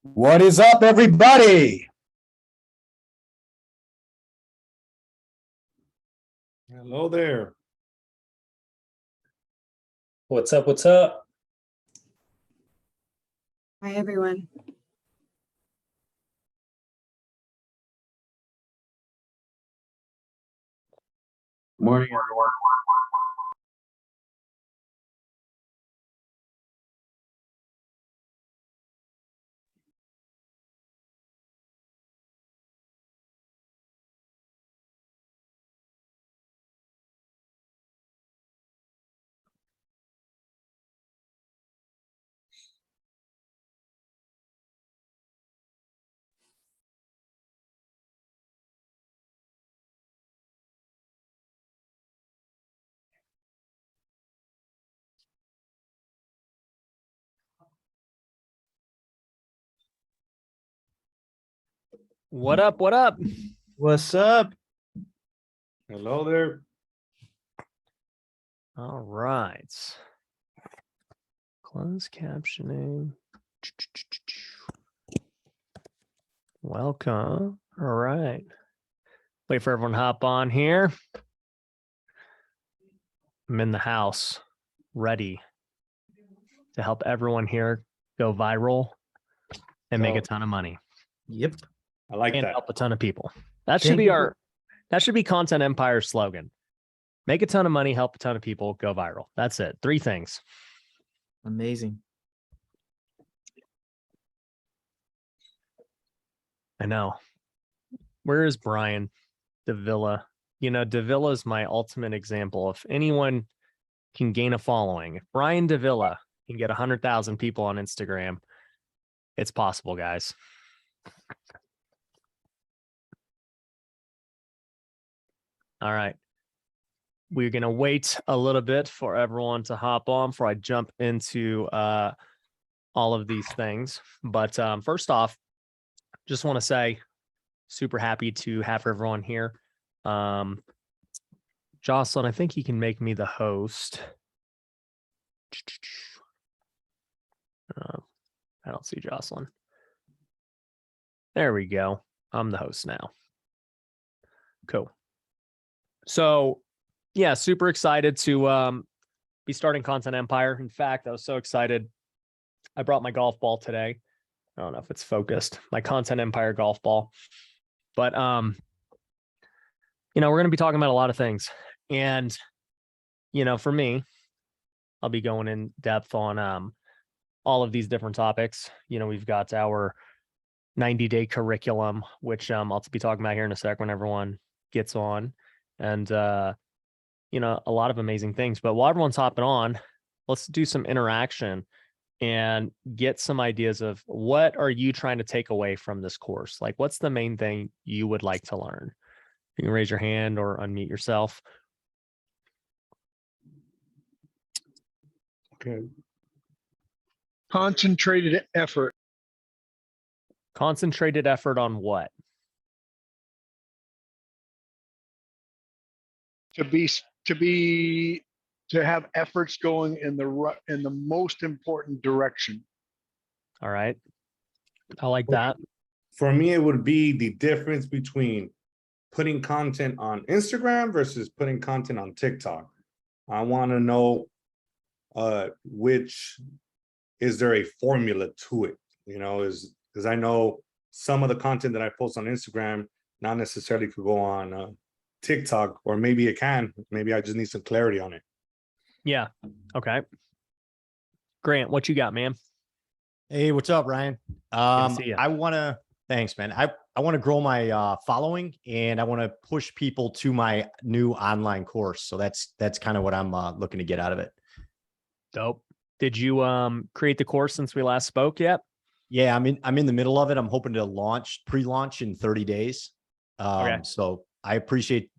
What is up, everybody? Hello there. What's up? What's up? Hi, everyone. Morning, everyone. What up? What up? What's up? Hello there. All right. Closed captioning. Welcome. All right. Wait for everyone to hop on here. I'm in the house, ready to help everyone here go viral and make a ton of money Yep. I like and that. help a ton of people. That should be that should be Content Empire's slogan. Make a ton of money, help a ton of people, go viral. That's it. 3 things. Amazing. I know. Where is Brian Davila? You know, Davila is my ultimate example. If anyone can gain a following, if Brian Davila can get 100,000 people on Instagram, it's possible, guys. All right. We're going to wait a little bit for everyone to hop on before I jump into all of these things. But first off, just want to say super happy to have everyone here. Jocelyn, I think you can make me the host. I don't see Jocelyn. There we go. I'm the host now. Cool. So, yeah, super excited to be starting Content Empire. In fact, I was so excited. I brought my golf ball today. I don't know if it's focused. My Content Empire golf ball. But you know, we're going to be talking about a lot of things. And you know, for me, I'll be going in depth on all of these different topics. You know, we've got our 90-day curriculum, which I'll be talking about here in a sec when everyone gets on. And you know, a lot of amazing things. But while everyone's hopping on, let's do some interaction and get some ideas of what are you trying to take away from this course? Like, what's the main thing you would like to learn? You can raise your hand or unmute yourself. Okay. Concentrated effort. Concentrated effort on what? To have efforts going in the most important direction. All right. I like that. For me, it would be the difference between putting content on Instagram versus putting content on TikTok. I want to know which is there a formula to it, you know, is because I know some of the content that I post on Instagram not necessarily could go on TikTok, or maybe it can. Maybe I just need some clarity on it. Yeah. Okay. Grant, what you got, man? Hey, what's up, Ryan? to see ya. I want to, thanks, man. I want to grow my following, and I want to push people to my new online course. So that's kind of what I'm looking to get out of it. Dope. Did you create the course since we last spoke yet? Yeah, I'm in the middle of it. I'm hoping to pre-launch in 30 days. Okay. So I appreciate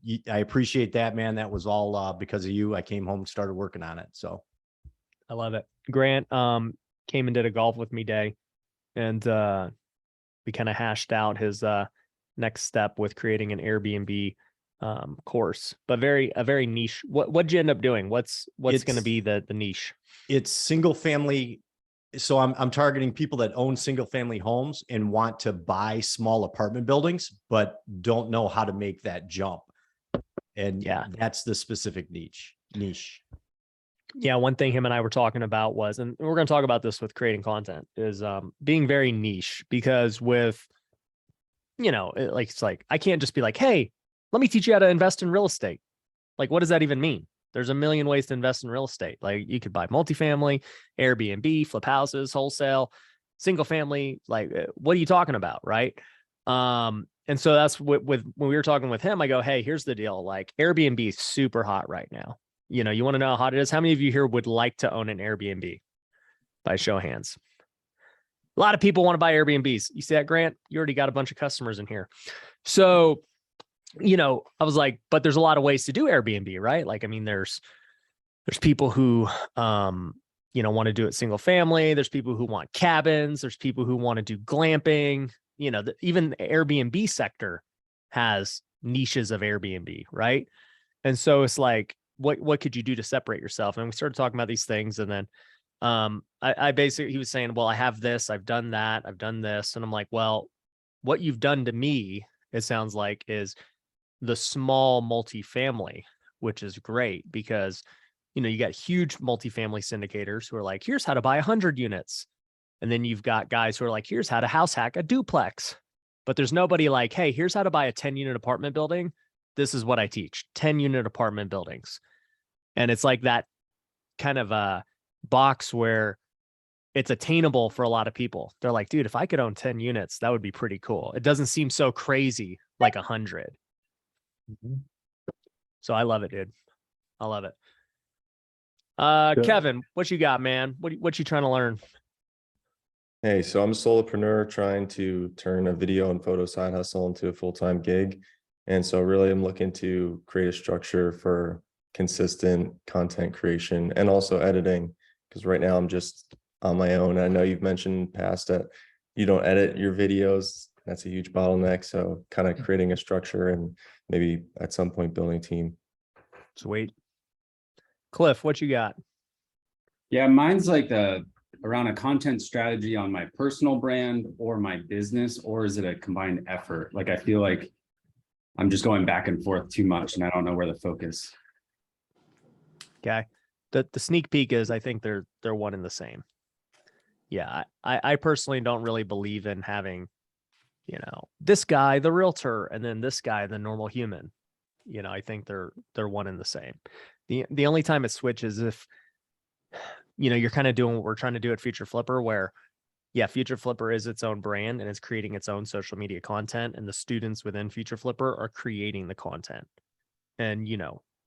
that, man. That was all because of you. I came home and started working on it. So I love it. Grant came and did a golf with me day, and we kind of hashed out his next step with creating an Airbnb course, but a very niche. What'd you end up doing? What's going to be the niche? it's single family So I'm targeting people that own single family homes and want to buy small apartment buildings, but don't know how to make that jump. And Yeah. that's the specific niche. Yeah, one thing him and I were talking about was, and we're going to talk about this with creating content, is being very niche, because with, it's like, I can't just be like, hey, let me teach you how to invest in real estate. Like, what does that even mean? There's a million ways to invest in real estate. Like, you could buy multifamily, Airbnb, flip houses, wholesale, single family. Like, what are you talking about? Right. And so that's with when we were talking with him, I go, hey, here's the deal. Like, Airbnb is super hot right now. You want to know how hot it is? How many of you here would like to own an Airbnb? By show of hands. A lot of people want to buy Airbnbs. You see that, Grant? You already got a bunch of customers in here. So, I was like, but there's a lot of ways to do Airbnb, right? Like, I mean, there's people who, want to do it single family. There's people who want cabins. There's people who want to do glamping. Even the Airbnb sector has niches of Airbnb, right? And so it's like, what could you do to separate yourself? And we started talking about these things. And then I basically, he was saying, well, I have this, I've done that, I've done this. And I'm like, well, what you've done to me, it sounds like, is the small multifamily, which is great because, you got huge multifamily syndicators who are like, here's how to buy 100 units. And then you've got guys who are like, here's how to house hack a duplex. But there's nobody like, hey, here's how to buy a 10-unit apartment building. This is what I teach, 10-unit apartment buildings. And it's like that kind of a box where it's attainable for a lot of people. They're like, dude, if I could own 10 units, that would be pretty cool. It doesn't seem so crazy like 100. So I love it, dude. I love it. Kevin, what you got, man? What you trying to learn? Hey, so I'm a solopreneur trying to turn a video and photo side hustle into a full-time gig. And so really I'm looking to create a structure for consistent content creation and also editing, because right now I'm just on my own. I know you've mentioned in the past that you don't edit your videos. That's a huge bottleneck. So kind of creating a structure and maybe at some point building a team. Sweet. Cliff, what you got? Yeah, mine's like around a content strategy on my personal brand or my business, or is it a combined effort? Like, I feel like I'm just going back and forth too much and I don't know where to focus. Okay. The sneak peek is, I think they're one and the same. Yeah. I personally don't really believe in having, this guy, the realtor, and then this guy, the normal human. I think they're one and the same. The only time it switches if, you're kind of doing what we're trying to do at Future Flipper, where, yeah, Future Flipper is its own brand and it's creating its own social media content, and the students within Future Flipper are creating the content. And,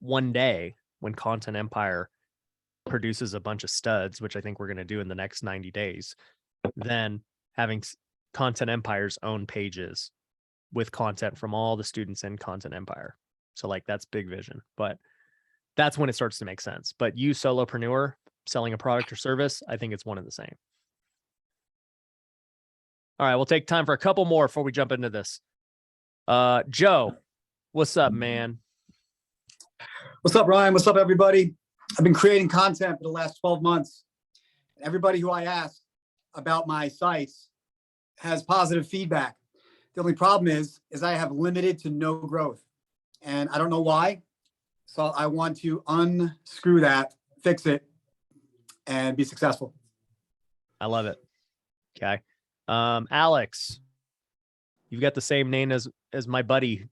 one day when Content Empire produces a bunch of studs, which I think we're going to do in the next 90 days, then having Content Empire's own pages with content from all the students in Content Empire. So like, that's big vision, but that's when it starts to make sense. But you solopreneur selling a product or service, I think it's one and the same. All right, we'll take time for a couple more before we jump into this. Joe, what's up, man? What's up, Ryan? What's up, everybody? I've been creating content for the last 12 months. Everybody who I ask about my sites has positive feedback. The only problem is I have limited to no growth, and I don't know why. So I want to unscrew that, fix it, and be successful. I love it. Okay. Alex, you've got the same name as my buddy.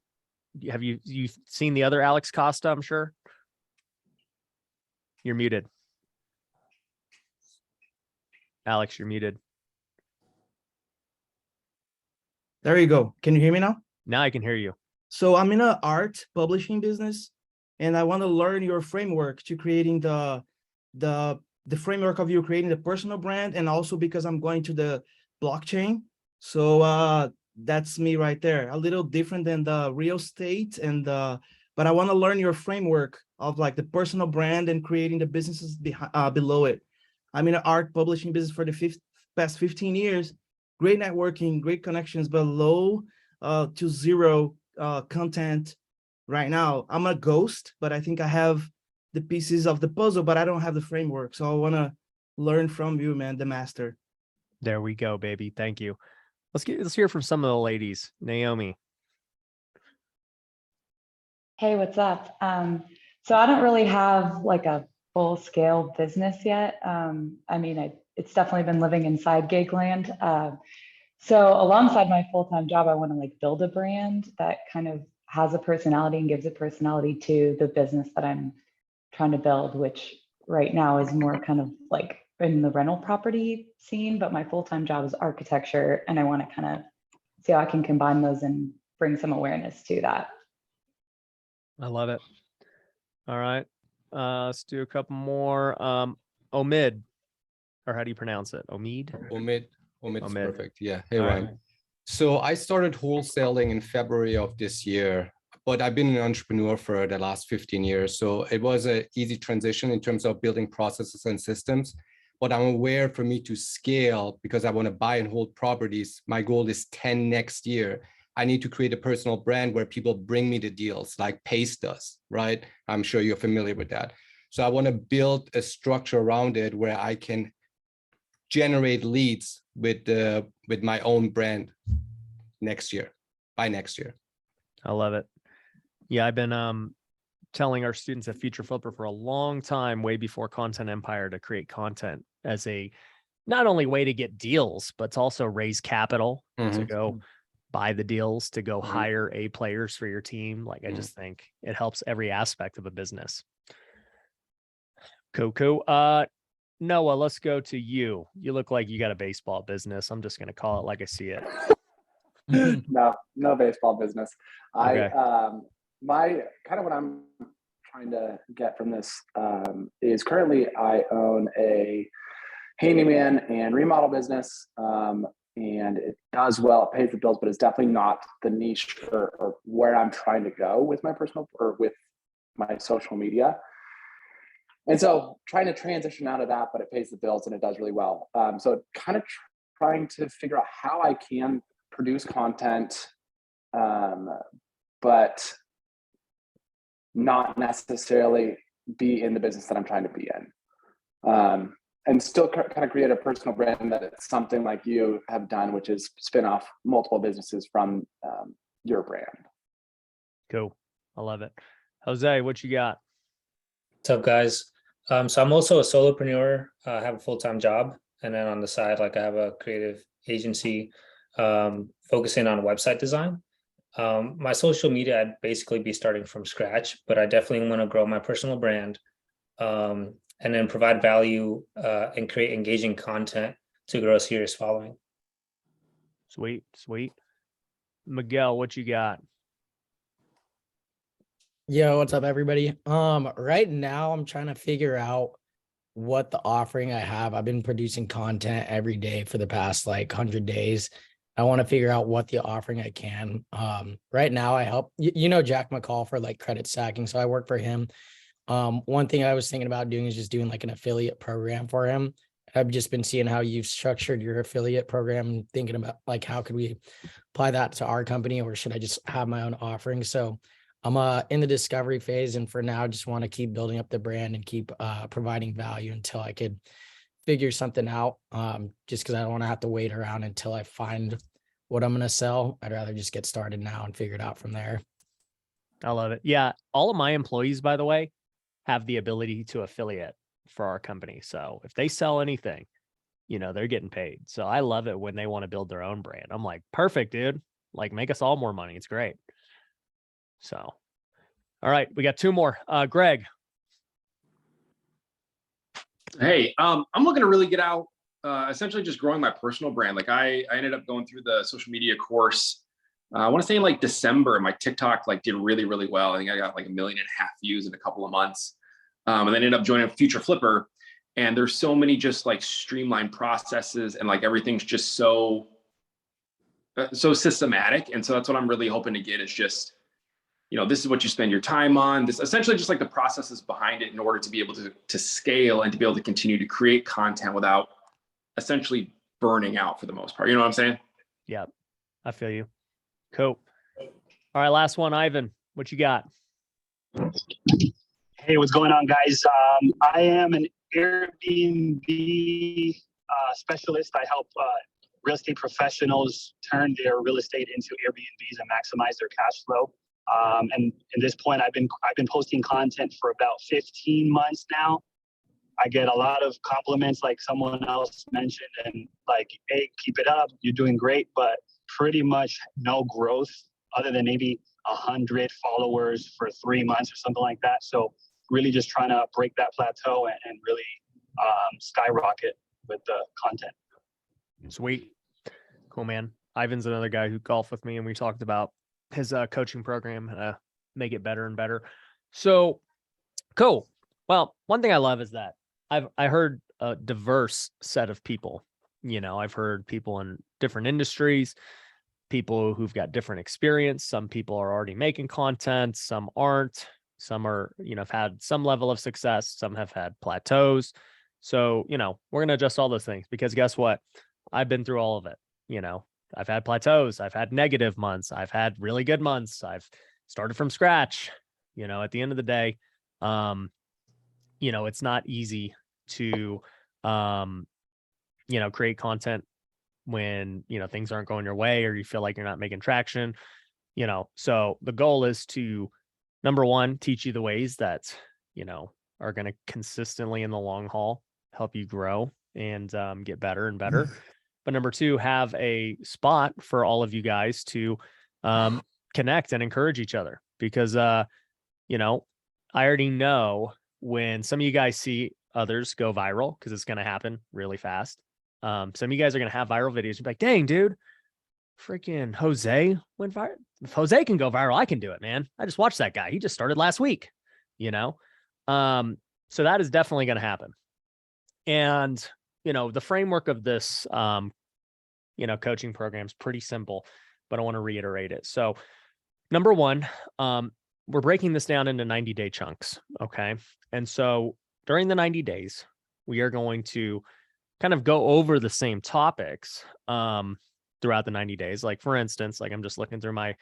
Have you seen the other Alex Costa? I'm sure. You're muted. Alex, you're muted. There you go. Can you hear me now? Now I can hear you. So I'm in an art publishing business, and I want to learn your framework to creating the framework of you creating the personal brand, and also because I'm going to the blockchain. So that's me right there. A little different than the real estate, but I want to learn your framework of like the personal brand and creating the businesses below it. I'm in an art publishing business for the past 15 years. Great networking, great connections, but low to zero content right now. I'm a ghost, but I think I have the pieces of the puzzle, but I don't have the framework. So I want to learn from you, man, the master. There we go, baby. Thank you. Let's hear from some of the ladies. Naomi. Hey, what's up? So I don't really have like a full scale business yet. I mean, it's definitely been living inside gig land. So alongside my full-time job, I want to like build a brand that kind of has a personality and gives a personality to the business that I'm trying to build, which right now is more kind of like in the rental property scene, but my full-time job is architecture, and I want to kind of see how I can combine those and bring some awareness to that. I love it. All right. Let's do a couple more. Omid, or how do you pronounce it? Omid? Omid's Omid. perfect. Yeah. Hey, All right. Ryan. So I started wholesaling in February of this year, but I've been an entrepreneur for the last 15 years. So it was an easy transition in terms of building processes and systems. But I'm aware for me to scale, because I want to buy and hold properties, my goal is 10 next year. I need to create a personal brand where people bring me the deals like Pace does, right? I'm sure you're familiar with that. So I want to build a structure around it where I can generate leads with my own brand by next year. I love it. Yeah, I've been telling our students at Future Flipper for a long time, way before Content Empire, to create content as a not only way to get deals, but to also raise capital to go buy the deals, to go hire A players for your team. Like, I just think it helps every aspect of a business. Cool. Noah, let's go to you. You look like you got a baseball business. I'm just going to call it like I see it. No baseball business. Okay. My kind of what I'm trying to get from this is currently I own a handyman and remodel business, and it does well, it pays the bills, but it's definitely not the niche or where I'm trying to go with my personal or with my social media. And so trying to transition out of that, but it pays the bills and it does really well. So kind of trying to figure out how I can produce content, but not necessarily be in the business that I'm trying to be in. And still kind of create a personal brand that it's something like you have done, which is spin off multiple businesses from your brand. Cool. I love it. Jose, what you got? What's up, guys? So I'm also a solopreneur. I have a full-time job, and then on the side, like I have a creative agency focusing on website design. My social media, I'd basically be starting from scratch, but I definitely want to grow my personal brand, and then provide value and create engaging content to grow a serious following. Sweet. Miguel, what you got? Yo, what's up, everybody? Right now I'm trying to figure out what the offering I have. I've been producing content every day for the past like 100 days. I want to figure out what the offering I can. Right now I help, you know, Jack McCall for like credit stacking. So I work for him. One thing I was thinking about doing is just doing like an affiliate program for him. I've just been seeing how you've structured your affiliate program and thinking about like, how could we apply that to our company, or should I just have my own offering? So I'm in the discovery phase, and for now, just want to keep building up the brand and keep providing value until I could figure something out. Just because I don't want to have to wait around until I find what I'm going to sell. I'd rather just get started now and figure it out from there. I love it. Yeah. All of my employees, by the way, have the ability to affiliate for our company. So if they sell anything, you know, they're getting paid. So I love it when they want to build their own brand. I'm like, perfect, dude. Like, make us all more money. It's great. So, all right, we got two more. Greg. Hey, I'm looking to really get out, essentially just growing my personal brand. Like I ended up going through the social media course. I want to say in like December, my TikTok like did really, really well. I think I got like 1.5 million views in a couple of months. And then ended up joining Future Flipper. And there's so many just like streamlined processes, and like everything's just so systematic. And so that's what I'm really hoping to get, is just, you know, this is what you spend your time on. This essentially just like the processes behind it in order to be able to scale and to be able to continue to create content without essentially burning out for the most part. You know what I'm saying? Yeah, I feel you. Cool. All right, last one, Ivan, what you got? Hey, what's going on, guys? I am an Airbnb specialist. I help real estate professionals turn their real estate into Airbnbs and maximize their cash flow. And at this point, I've been posting content for about 15 months now. I get a lot of compliments, like someone else mentioned, and like, hey, keep it up, you're doing great, but pretty much no growth other than maybe 100 followers for 3 months or something like that. So really just trying to break that plateau and really skyrocket with the content. Sweet. Cool, man. Ivan's another guy who golfed with me, and we talked about his coaching program, make it better and better. So cool. Well, one thing I love is that I heard a diverse set of people. You know, I've heard people in different industries, people who've got different experience. Some people are already making content, some aren't. Some are, you know, have had some level of success, some have had plateaus. So, you know, we're going to adjust all those things, because guess what? I've been through all of it. You know, I've had plateaus, I've had negative months, I've had really good months, I've started from scratch. You know, at the end of the day, you know, it's not easy to, you know, create content when, you know, things aren't going your way or you feel like you're not making traction, you know. So the goal is to, number one, teach you the ways that, you know, are going to consistently in the long haul help you grow and get better and better. But number two, have a spot for all of you guys to connect and encourage each other, because, you know, I already know when some of you guys see others go viral, because it's going to happen really fast. Some of you guys are going to have viral videos. You're like, dang, dude, freaking Jose went viral. If Jose can go viral, I can do it, man. I just watched that guy. He just started last week, you know? So that is definitely going to happen. And, you know, the framework of this, you know, coaching program is pretty simple, but I want to reiterate it. So number one, we're breaking this down into 90-day chunks. Okay. And so during the 90 days, we are going to kind of go over the same topics throughout the 90 days. Like, for instance, like I'm just looking through my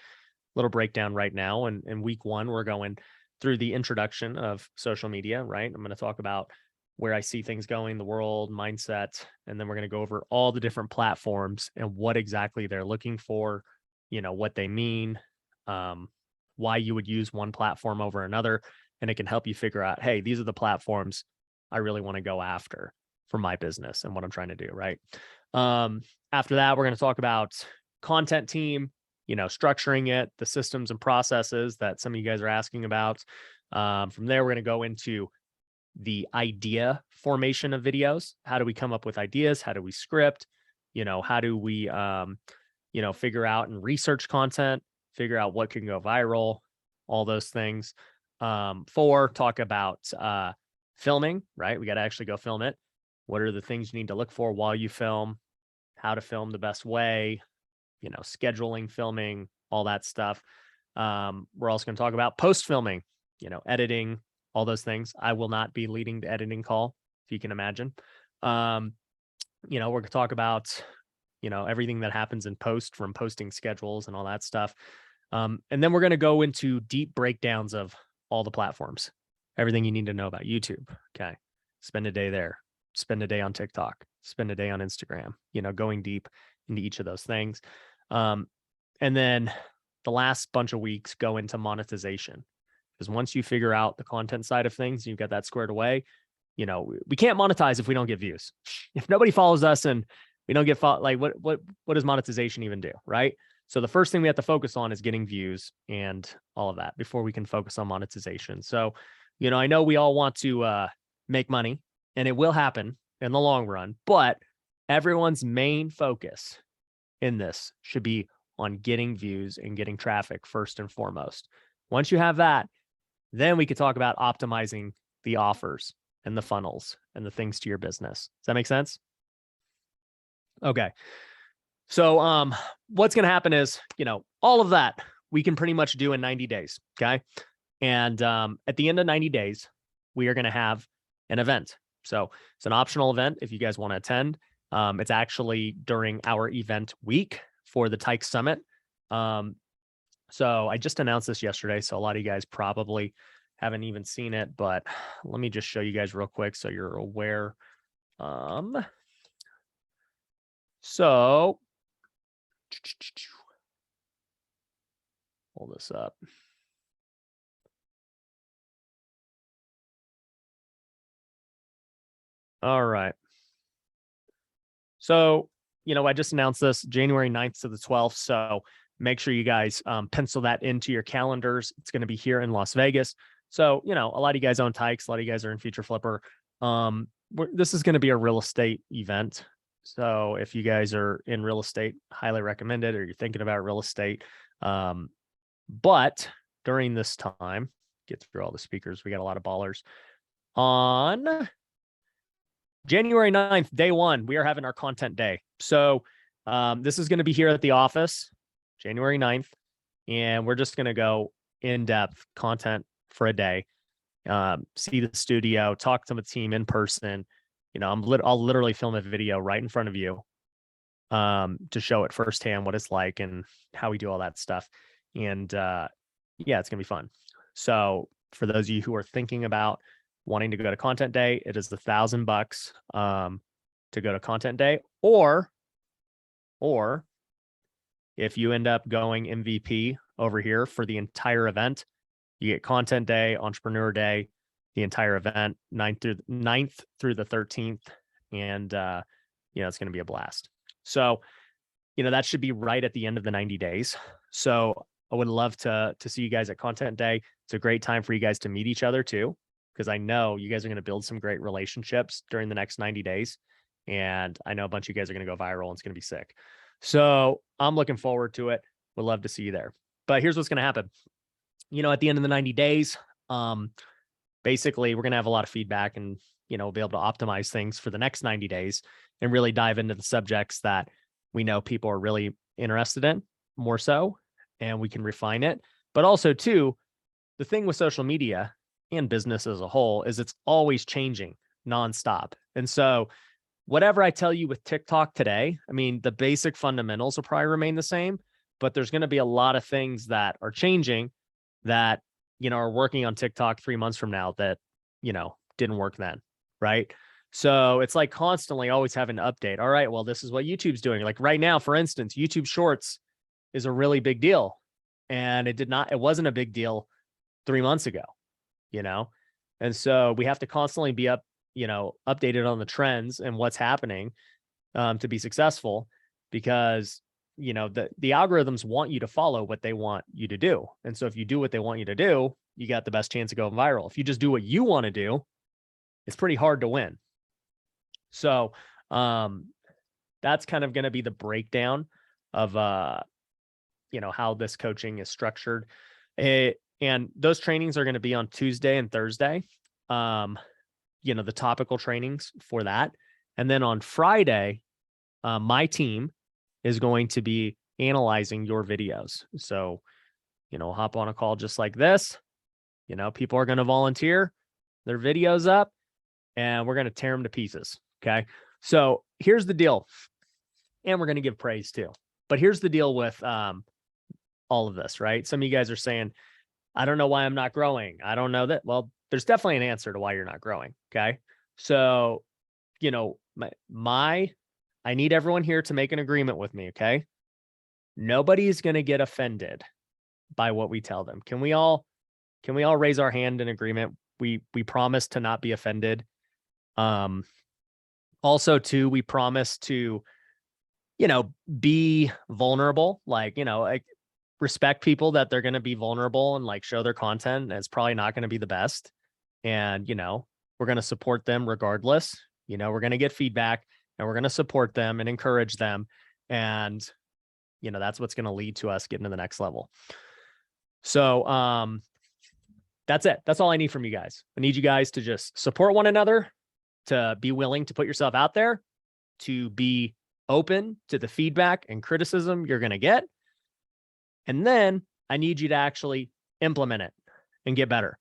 little breakdown right now. And in week one, we're going through the introduction of social media, right? I'm going to talk about where I see things going, the world, mindset, and then we're going to go over all the different platforms and what exactly they're looking for, you know, what they mean, why you would use one platform over another. And it can help you figure out, hey, these are the platforms I really want to go after for my business and what I'm trying to do, right? After that, we're going to talk about content team, you know, structuring it, the systems and processes that some of you guys are asking about. From there, we're going to go into the idea formation of videos. How do we come up with ideas? How do we script? You know, how do we, you know, figure out and research content, figure out what can go viral, all those things. 4, talk about filming, right? We got to actually go film it. What are the things you need to look for while you film? How to film the best way, you know, scheduling, filming, all that stuff. We're also going to talk about post filming, you know, editing, all those things. I will not be leading the editing call, if you can imagine. You know, we're going to talk about, you know, everything that happens in post, from posting schedules and all that stuff. And then we're going to go into deep breakdowns of all the platforms, everything you need to know about YouTube. Okay. Spend a day there, spend a day on TikTok, spend a day on Instagram, you know, going deep into each of those things. And then the last bunch of weeks go into monetization. Because once you figure out the content side of things, you've got that squared away, you know, we can't monetize if we don't get views. If nobody follows us and we don't get, like, what does monetization even do, right? So the first thing we have to focus on is getting views and all of that before we can focus on monetization. So, you know, I know we all want to make money, and it will happen in the long run, but everyone's main focus in this should be on getting views and getting traffic first and foremost. Once you have that, then we could talk about optimizing the offers and the funnels and the things to your business. Does that make sense? Okay. So what's going to happen is, you know, all of that we can pretty much do in 90 days. Okay. And at the end of 90 days, we are going to have an event. So it's an optional event if you guys want to attend. It's actually during our event week for the Tyke Summit. So I just announced this yesterday, so a lot of you guys probably haven't even seen it, but let me just show you guys real quick so you're aware. So pull this up. All right. So, I just announced this January 9th to the 12th. So make sure you guys pencil that into your calendars. It's going to be here in Las Vegas. So, a lot of you guys own Tykes. A lot of you guys are in Future Flipper. This is going to be a real estate event. So if you guys are in real estate, highly recommend it, or you're thinking about real estate. But during this time, get through all the speakers. We got a lot of ballers. On January 9th, day one, we are having our content day. So this is going to be here at the office, January 9th. And we're just going to go in depth content for a day. See the studio, talk to the team in person. I'll literally film a video right in front of you to show it firsthand what it's like and how we do all that stuff. And yeah, it's gonna be fun. So for those of you who are thinking about wanting to go to Content Day, it is $1,000 to go to Content Day, or if you end up going MVP over here for the entire event, you get Content Day, Entrepreneur Day, the entire event, 9th through the 13th. And, it's going to be a blast. So, that should be right at the end of the 90 days. So I would love to see you guys at Content Day. It's a great time for you guys to meet each other too, because I know you guys are going to build some great relationships during the next 90 days. And I know a bunch of you guys are going to go viral and it's going to be sick. So I'm looking forward to it. Would love to see you there. But here's what's going to happen. At the end of the 90 days, basically we're going to have a lot of feedback and, we'll be able to optimize things for the next 90 days and really dive into the subjects that we know people are really interested in more so, and we can refine it. But also too, the thing with social media and business as a whole is it's always changing nonstop. And so whatever I tell you with TikTok today, the basic fundamentals will probably remain the same, but there's going to be a lot of things that are changing that, are working on TikTok 3 months from now that, didn't work then. Right. So it's like constantly always having to update. All right, well, this is what YouTube's doing. Like right now, for instance, YouTube Shorts is a really big deal. And it wasn't a big deal 3 months ago, And so we have to constantly be updated on the trends and what's happening to be successful, because the algorithms want you to follow what they want you to do. And so if you do what they want you to do, you got the best chance of going viral. If you just do what you want to do, it's pretty hard to win. So that's kind of going to be the breakdown of how this coaching is structured. And those trainings are going to be on Tuesday and Thursday. The topical trainings for that. And then on Friday, my team is going to be analyzing your videos. So, hop on a call just like this. People are going to volunteer their videos up and we're going to tear them to pieces. Okay. So here's the deal. And we're going to give praise too. But here's the deal with all of this, right? Some of you guys are saying, I don't know why I'm not growing. I don't know that. Well, there's definitely an answer to why you're not growing. Okay. So, I need everyone here to make an agreement with me. Okay. Nobody's going to get offended by what we tell them. Can we all raise our hand in agreement? We promise to not be offended. Also too, we promise to, be vulnerable, like respect people that they're going to be vulnerable and show their content. And it's probably not going to be the best. And, we're going to support them regardless. We're going to get feedback and we're going to support them and encourage them. And, that's what's going to lead to us getting to the next level. So, that's it. That's all I need from you guys. I need you guys to just support one another, to be willing to put yourself out there, to be open to the feedback and criticism you're going to get. And then I need you to actually implement it and get better.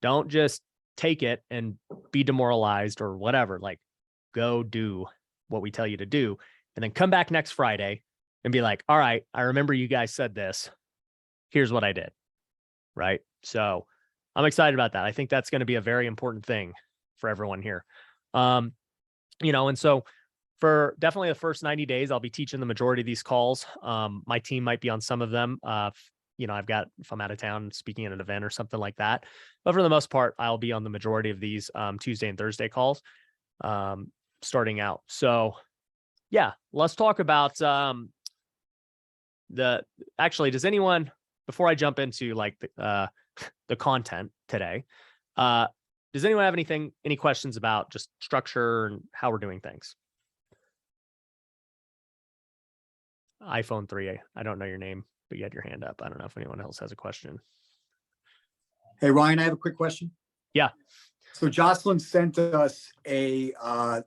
Don't just take it and be demoralized or whatever. Go do what we tell you to do, and then come back next Friday and be like, all right, I remember you guys said this. Here's what I did. Right. So I'm excited about that. I think that's going to be a very important thing for everyone here. And so for definitely the first 90 days, I'll be teaching the majority of these calls. My team might be on some of them. I've got, if I'm out of town speaking at an event or something like that, but for the most part, I'll be on the majority of these Tuesday and Thursday calls starting out. So yeah, let's talk about does anyone, before I jump into like the content today, does anyone have any questions about just structure and how we're doing things? iPhone 3, I don't know your name, but you had your hand up. I don't know if anyone else has a question. Hey, Ryan, I have a quick question. Yeah. So Jocelyn sent us a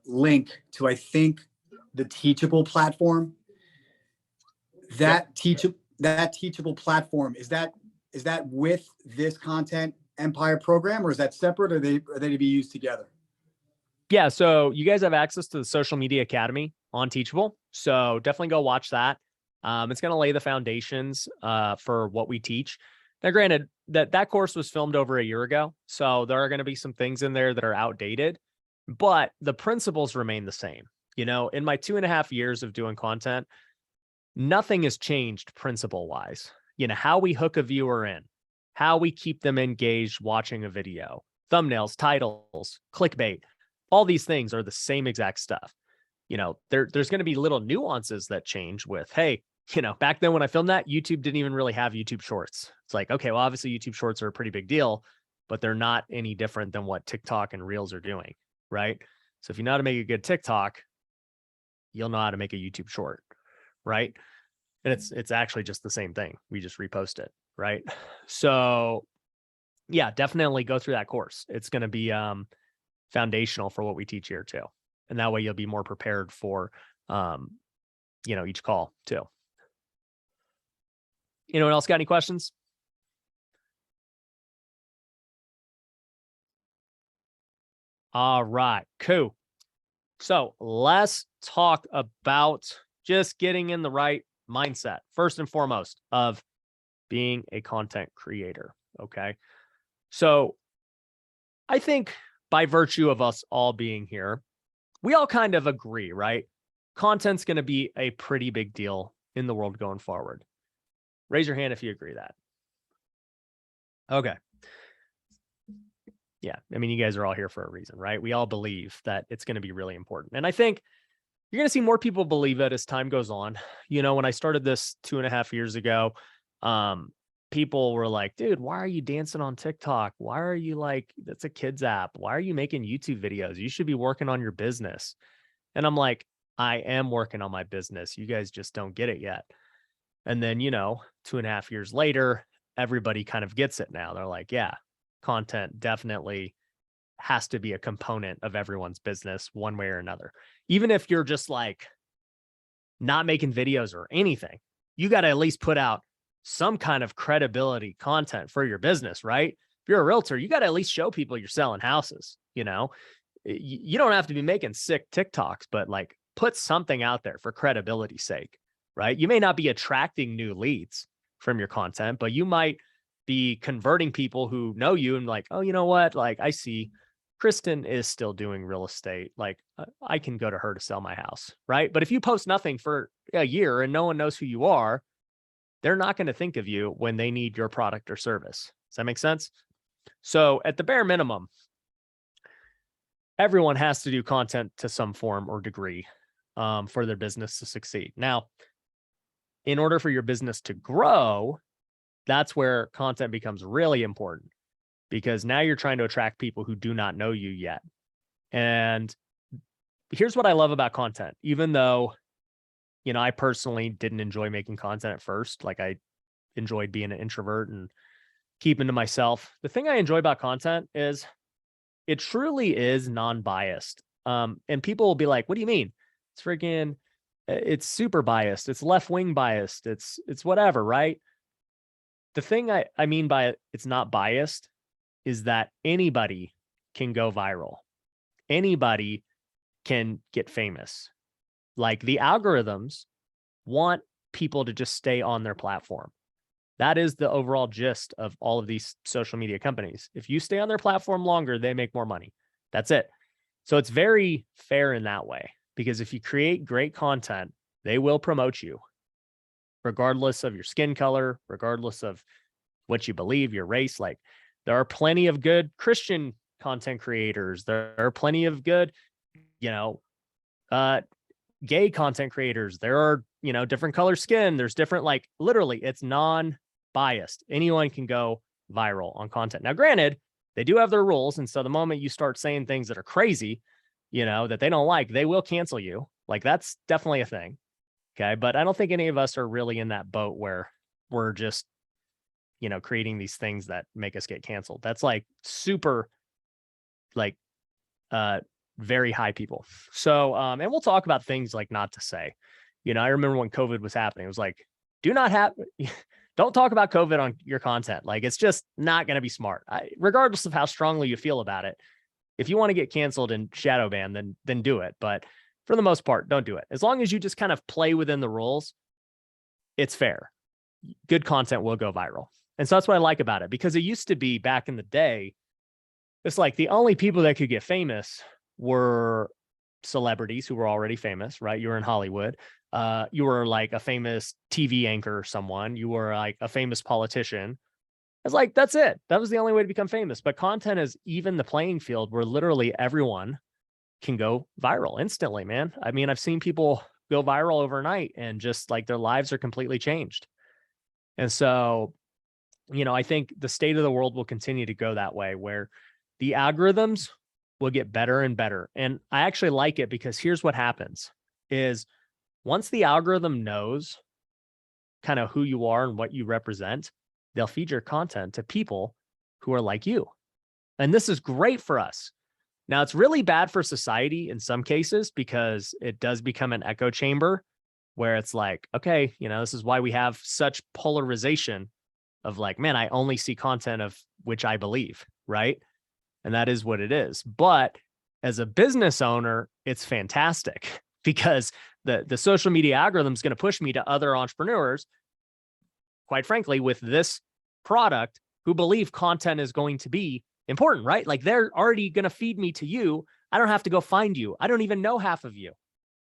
link to, I think, the Teachable platform. That Teachable platform, is that with this Content Empire program, or is that separate, or are they to be used together? Yeah, so you guys have access to the Social Media Academy on Teachable. So definitely go watch that. It's going to lay the foundations for what we teach. Now, granted, that course was filmed over a year ago, so there are going to be some things in there that are outdated, but the principles remain the same. In my 2.5 years of doing content, nothing has changed principle-wise. How we hook a viewer in, how we keep them engaged watching a video, thumbnails, titles, clickbait, all these things are the same exact stuff. There's going to be little nuances that change with, hey, back then when I filmed that, YouTube didn't even really have YouTube Shorts. It's like, okay, well, obviously YouTube Shorts are a pretty big deal, but they're not any different than what TikTok and Reels are doing, right? So if you know how to make a good TikTok, you'll know how to make a YouTube Short, right? And it's actually just the same thing. We just repost it, right? So yeah, definitely go through that course. It's going to be foundational for what we teach here too. And that way you'll be more prepared for, each call too. Anyone else got any questions? All right, cool. So let's talk about just getting in the right mindset, first and foremost, of being a content creator. Okay. So I think by virtue of us all being here, we all kind of agree, right? Content's going to be a pretty big deal in the world going forward. Raise your hand if you agree that. Okay. Yeah. I mean, you guys are all here for a reason, right? We all believe that it's going to be really important. And I think you're going to see more people believe it as time goes on. When I started this 2.5 years ago, people were like, dude, why are you dancing on TikTok? Why are you that's a kid's app? Why are you making YouTube videos? You should be working on your business. And I'm like, I am working on my business. You guys just don't get it yet. And then, 2.5 years later, everybody kind of gets it now. They're like, yeah, content definitely has to be a component of everyone's business one way or another. Even if you're just not making videos or anything, you got to at least put out some kind of credibility content for your business, right? If you're a realtor, you got to at least show people you're selling houses. You don't have to be making sick TikToks, but put something out there for credibility's sake, right? You may not be attracting new leads from your content, but you might be converting people who know you and oh, you know what? I see Kristen is still doing real estate. I can go to her to sell my house, right? But if you post nothing for a year and no one knows who you are, they're not going to think of you when they need your product or service. Does that make sense? So at the bare minimum, everyone has to do content to some form or degree for their business to succeed. Now, in order for your business to grow, that's where content becomes really important, because now you're trying to attract people who do not know you yet. And here's what I love about content. Even though, I personally didn't enjoy making content at first, I enjoyed being an introvert and keeping to myself. The thing I enjoy about content is it truly is non-biased. And people will be like, what do you mean? It's super biased. It's left-wing biased. It's whatever, right? The thing I mean by it's not biased is that anybody can go viral. Anybody can get famous. The algorithms want people to just stay on their platform. That is the overall gist of all of these social media companies. If you stay on their platform longer, they make more money. That's it. So it's very fair in that way, because if you create great content, they will promote you regardless of your skin color, regardless of what you believe, your race. Like, there are plenty of good Christian content creators. There are plenty of good, gay content creators. There are, different color skin. There's different, like, literally, it's non-biased. Anyone can go viral on content. Now, granted, they do have their rules. And so the moment you start saying things that are crazy, that they don't like, they will cancel you. Like, that's definitely a thing. Okay. But I don't think any of us are really in that boat where we're just, creating these things that make us get canceled. That's like super, like, very high people. So, and we'll talk about things like not to say. I remember when COVID was happening, it was like, don't talk about COVID on your content. Like, it's just not going to be smart. Regardless of how strongly you feel about it. If you want to get canceled and shadow banned, then do it. But for the most part, don't do it. As long as you just kind of play within the rules, it's fair. Good content will go viral. And so that's what I like about it, because it used to be back in the day, it's like the only people that could get famous were celebrities who were already famous, right? You were in Hollywood. You were like a famous TV anchor or someone. You were like a famous politician. It's like, that's it. That was the only way to become famous. But content is even the playing field where literally everyone can go viral instantly, man. I mean, I've seen people go viral overnight and just like their lives are completely changed. And so, I think the state of the world will continue to go that way, where the algorithms will get better and better. And I actually like it, because here's what happens is, once the algorithm knows kind of who you are and what you represent, they'll feed your content to people who are like you. And this is great for us. Now, it's really bad for society in some cases, because it does become an echo chamber where it's like, okay, this is why we have such polarization of like, man, I only see content of which I believe, right? And that is what it is. But as a business owner, it's fantastic, because the social media algorithm is going to push me to other entrepreneurs, quite frankly, with this product, who believe content is going to be important, right? Like, they're already going to feed me to you. I don't have to go find you. I don't even know half of you,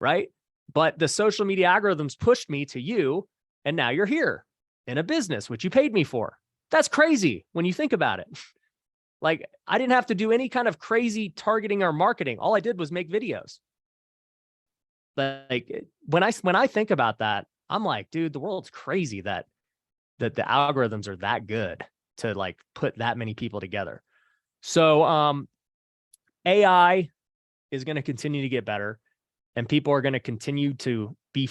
right? But the social media algorithms pushed me to you, and now you're here in a business, which you paid me for. That's crazy when you think about it. Like, I didn't have to do any kind of crazy targeting or marketing. All I did was make videos. Like, when I think about that, I'm like, dude, the world's crazy that the algorithms are that good to like put that many people together. So AI is going to continue to get better, and people are going to continue to be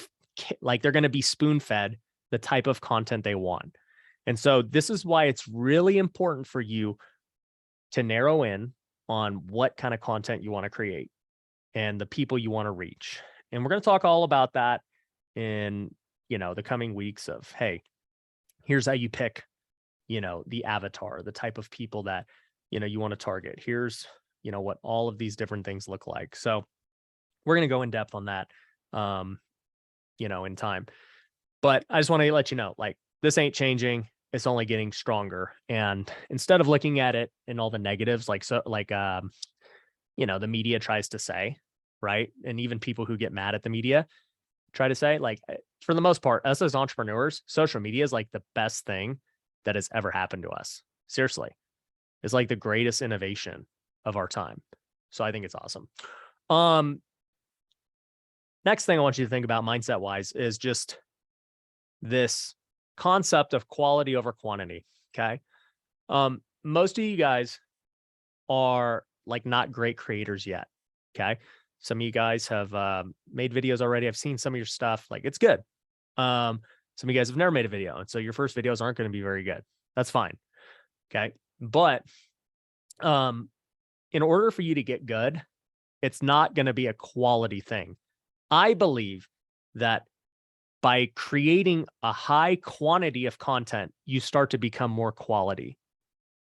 like, they're going to be spoon-fed the type of content they want. And so this is why it's really important for you to narrow in on what kind of content you want to create and the people you want to reach. And we're going to talk all about that in, the coming weeks of, hey, here's how you pick, the avatar, the type of people that, you want to target. Here's, what all of these different things look like. So we're going to go in depth on that, in time. But I just want to let you know, like, this ain't changing. It's only getting stronger. And instead of looking at it in all the negatives, the media tries to say, right? And even people who get mad at the media try to say, like, for the most part, us as entrepreneurs, social media is like the best thing that has ever happened to us. Seriously. It's like the greatest innovation of our time. So I think it's awesome. Next thing I want you to think about mindset wise is just this concept of quality over quantity. Okay. Most of you guys are like not great creators yet. Okay. Some of you guys have made videos already. I've seen some of your stuff. Like, it's good. Some of you guys have never made a video. And so your first videos aren't going to be very good. That's fine. Okay. But in order for you to get good, it's not going to be a quality thing. I believe that by creating a high quantity of content, you start to become more quality.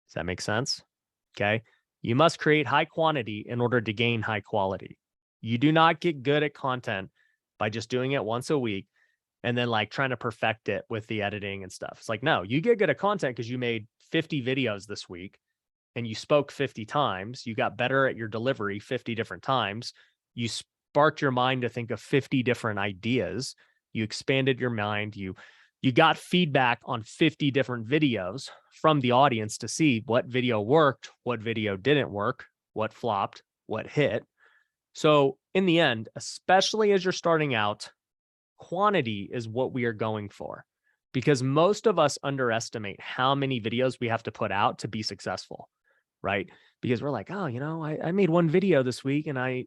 Does that make sense? Okay. You must create high quantity in order to gain high quality. You do not get good at content by just doing it once a week and then like trying to perfect it with the editing and stuff. It's like, no, you get good at content because you made 50 videos this week and you spoke 50 times. You got better at your delivery 50 different times. You sparked your mind to think of 50 different ideas. You expanded your mind. You got feedback on 50 different videos from the audience to see what video worked, what video didn't work, what flopped, what hit. So in the end, especially as you're starting out, quantity is what we are going for, because most of us underestimate how many videos we have to put out to be successful, right? Because we're like, oh, I made one video this week and it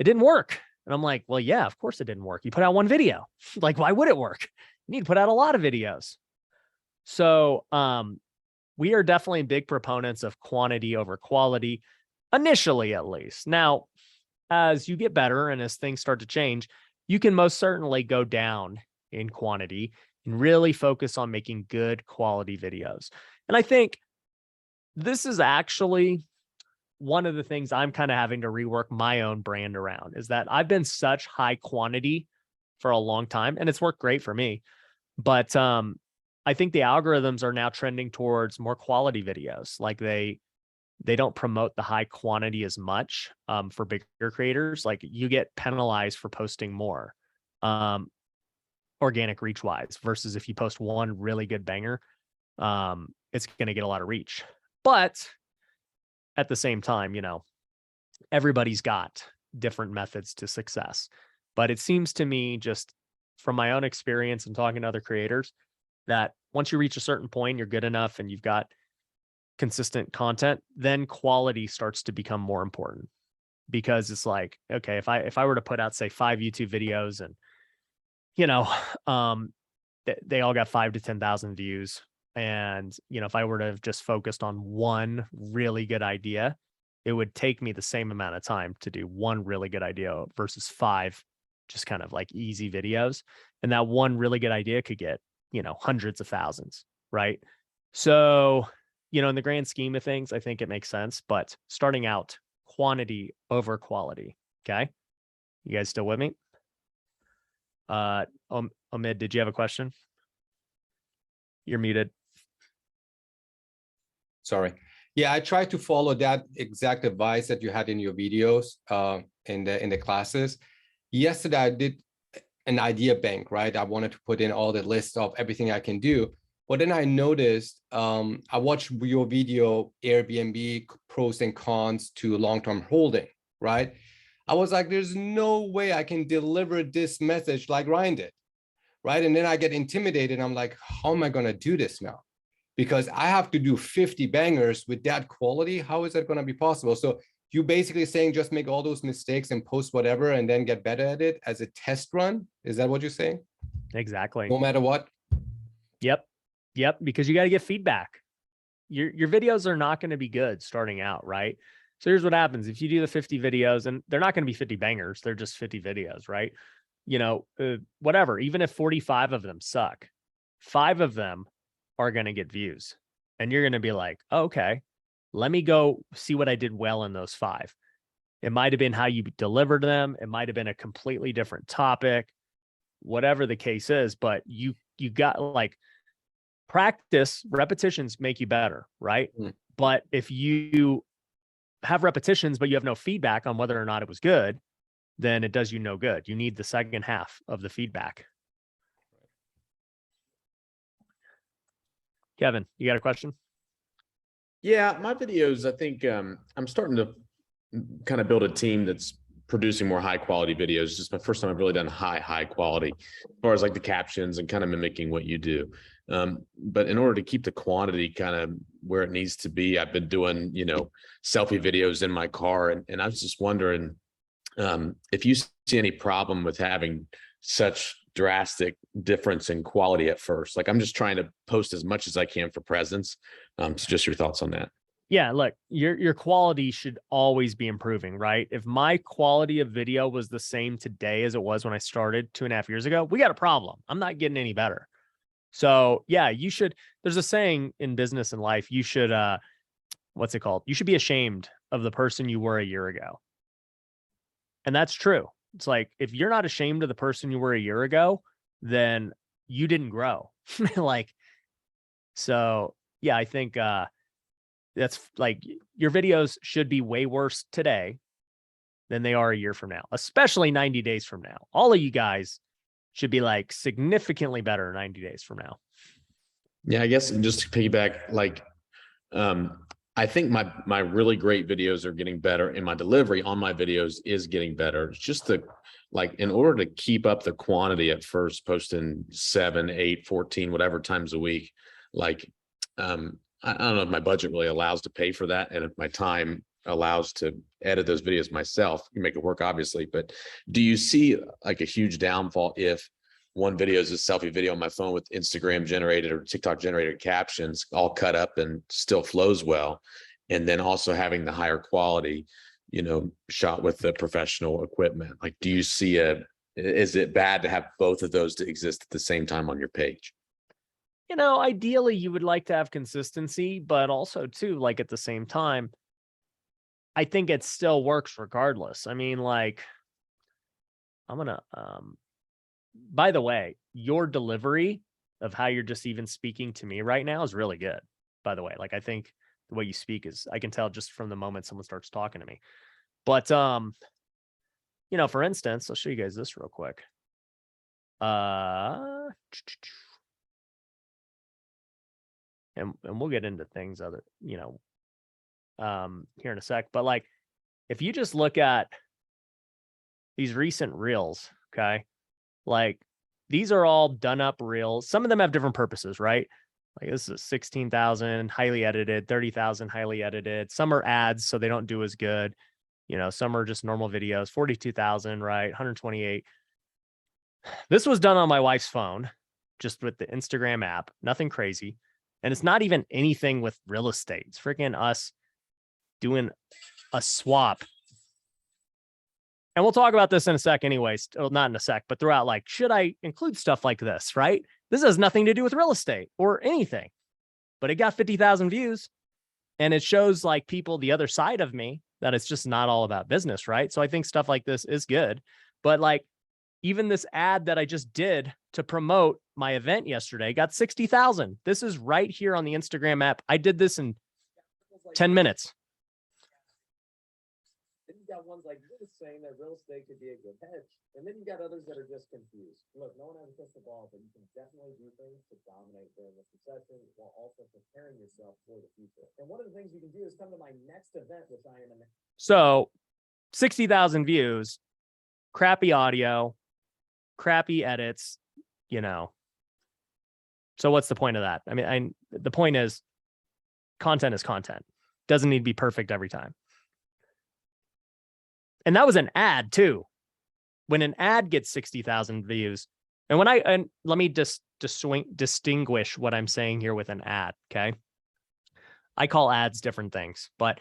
didn't work. And I'm like, well, yeah, of course it didn't work. You put out one video. Like, why would it work? You need to put out a lot of videos. So we are definitely big proponents of quantity over quality, initially at least. Now, as you get better and as things start to change, you can most certainly go down in quantity and really focus on making good quality videos. And I think this is actually one of the things I'm kind of having to rework my own brand around, is that I've been such high quantity for a long time and it's worked great for me. But I think the algorithms are now trending towards more quality videos. Like they don't promote the high quantity as much for bigger creators. Like you get penalized for posting more organic reach wise versus if you post one really good banger, it's going to get a lot of reach. But at the same time, everybody's got different methods to success. But it seems to me, just from my own experience and talking to other creators, that once you reach a certain point, you're good enough and you've got consistent content, then quality starts to become more important. Because it's like, okay, if I were to put out, say, 5 YouTube videos and they all got 5 to 10,000 views, and if I were to have just focused on one really good idea, it would take me the same amount of time to do one really good idea versus 5 just kind of like easy videos. And that one really good idea could get hundreds of thousands, right? So in the grand scheme of things, I think it makes sense, but starting out, quantity over quality. Okay. You guys still with me? Omid, did you have a question? You're muted. Sorry. Yeah, I try to follow that exact advice that you had in your videos in the classes. Yesterday, I did an idea bank, right? I wanted to put in all the list of everything I can do. But then I noticed, I watched your video, Airbnb pros and cons to long-term holding, right? I was like, there's no way I can deliver this message like Ryan did, right? And then I get intimidated. I'm like, how am I going to do this now? Because I have to do 50 bangers with that quality. How is that going to be possible? So you basically saying just make all those mistakes and post whatever and then get better at it as a test run. Is that what you're saying? Exactly. No matter what. Yep. Because you got to get feedback. Your videos are not going to be good starting out, right? So here's what happens. If you do the 50 videos, and they're not going to be 50 bangers, they're just 50 videos, right? Whatever, even if 45 of them suck, 5 of them are going to get views. And you're going to be like, oh, okay, let me go see what I did well in those 5. It might have been how you delivered them. It might have been a completely different topic, whatever the case is, but you got like practice, repetitions make you better, right? But if you have repetitions, but you have no feedback on whether or not it was good, then it does you no good. You need the second half of the feedback. Kevin, you got a question? Yeah, my videos, I think I'm starting to kind of build a team that's producing more high quality videos. It's just my first time I've really done high quality as far as like the captions and kind of mimicking what you do. But in order to keep the quantity kind of where it needs to be, I've been doing, selfie videos in my car. And I was just wondering if you see any problem with having such drastic difference in quality at first. Like I'm just trying to post as much as I can for presence. So just your thoughts on that. Yeah, look, your quality should always be improving, right? If my quality of video was the same today as it was when I started 2.5 years ago, we got a problem. I'm not getting any better. So yeah, you should, there's a saying in business and life, you should, what's it called? You should be ashamed of the person you were a year ago. And that's true. It's like, if you're not ashamed of the person you were a year ago, then you didn't grow. Like, so yeah, I think that's like your videos should be way worse today than they are a year from now, especially 90 days from now. All of you guys should be like significantly better 90 days from now. Yeah, I guess just to piggyback, like, I think my really great videos are getting better, and my delivery on my videos is getting better. It's just like, in order to keep up the quantity at first, posting 7, 8, 14, whatever times a week, like, I don't know if my budget really allows to pay for that, and if my time allows to edit those videos myself, you make it work, obviously. But do you see like a huge downfall if one video is a selfie video on my phone with Instagram generated or TikTok generated captions all cut up and still flows well, and then also having the higher quality, you know, shot with the professional equipment? Like, do you see is it bad to have both of those to exist at the same time on your page? You know, ideally you would like to have consistency, but also too, like at the same time, I think it still works regardless. I mean, like, I'm gonna, by the way, your delivery of how you're just even speaking to me right now is really good. By the way, like, I think the way you speak is, I can tell just from the moment someone starts talking to me. But, you know, for instance, I'll show you guys this real quick. And we'll get into things other, you know, here in a sec. But like, if you just look at these recent reels, okay, like these are all done up reels. Some of them have different purposes, right? Like this is 16,000 highly edited, 30,000 highly edited. Some are ads, so they don't do as good. You know, some are just normal videos, 42,000, right? 128. This was done on my wife's phone, just with the Instagram app, nothing crazy. And it's not even anything with real estate. It's freaking us doing a swap. And we'll talk about this in a sec anyways. Well, not in a sec, but throughout, like, should I include stuff like this, right? This has nothing to do with real estate or anything, but it got 50,000 views, and it shows like people, the other side of me, that it's just not all about business, right? So I think stuff like this is good. But like, even this ad that I just did to promote my event yesterday got 60,000. This is right here on the Instagram app. I did this in 10 minutes. Then you got ones like this saying that real estate could be a good hedge. And then you got others that are just confused. Look, no one has a crystal ball, but you can definitely do things to dominate during this recession while also preparing yourself for the future. And one of the things you can do is come to my next event, which I am in. So 60,000 views, crappy audio, crappy edits, you know. So what's the point of that? I mean, the point is content is content. Doesn't need to be perfect every time. And that was an ad too. When an ad gets 60,000 views, and let me just distinguish what I'm saying here with an ad, okay? I call ads different things, but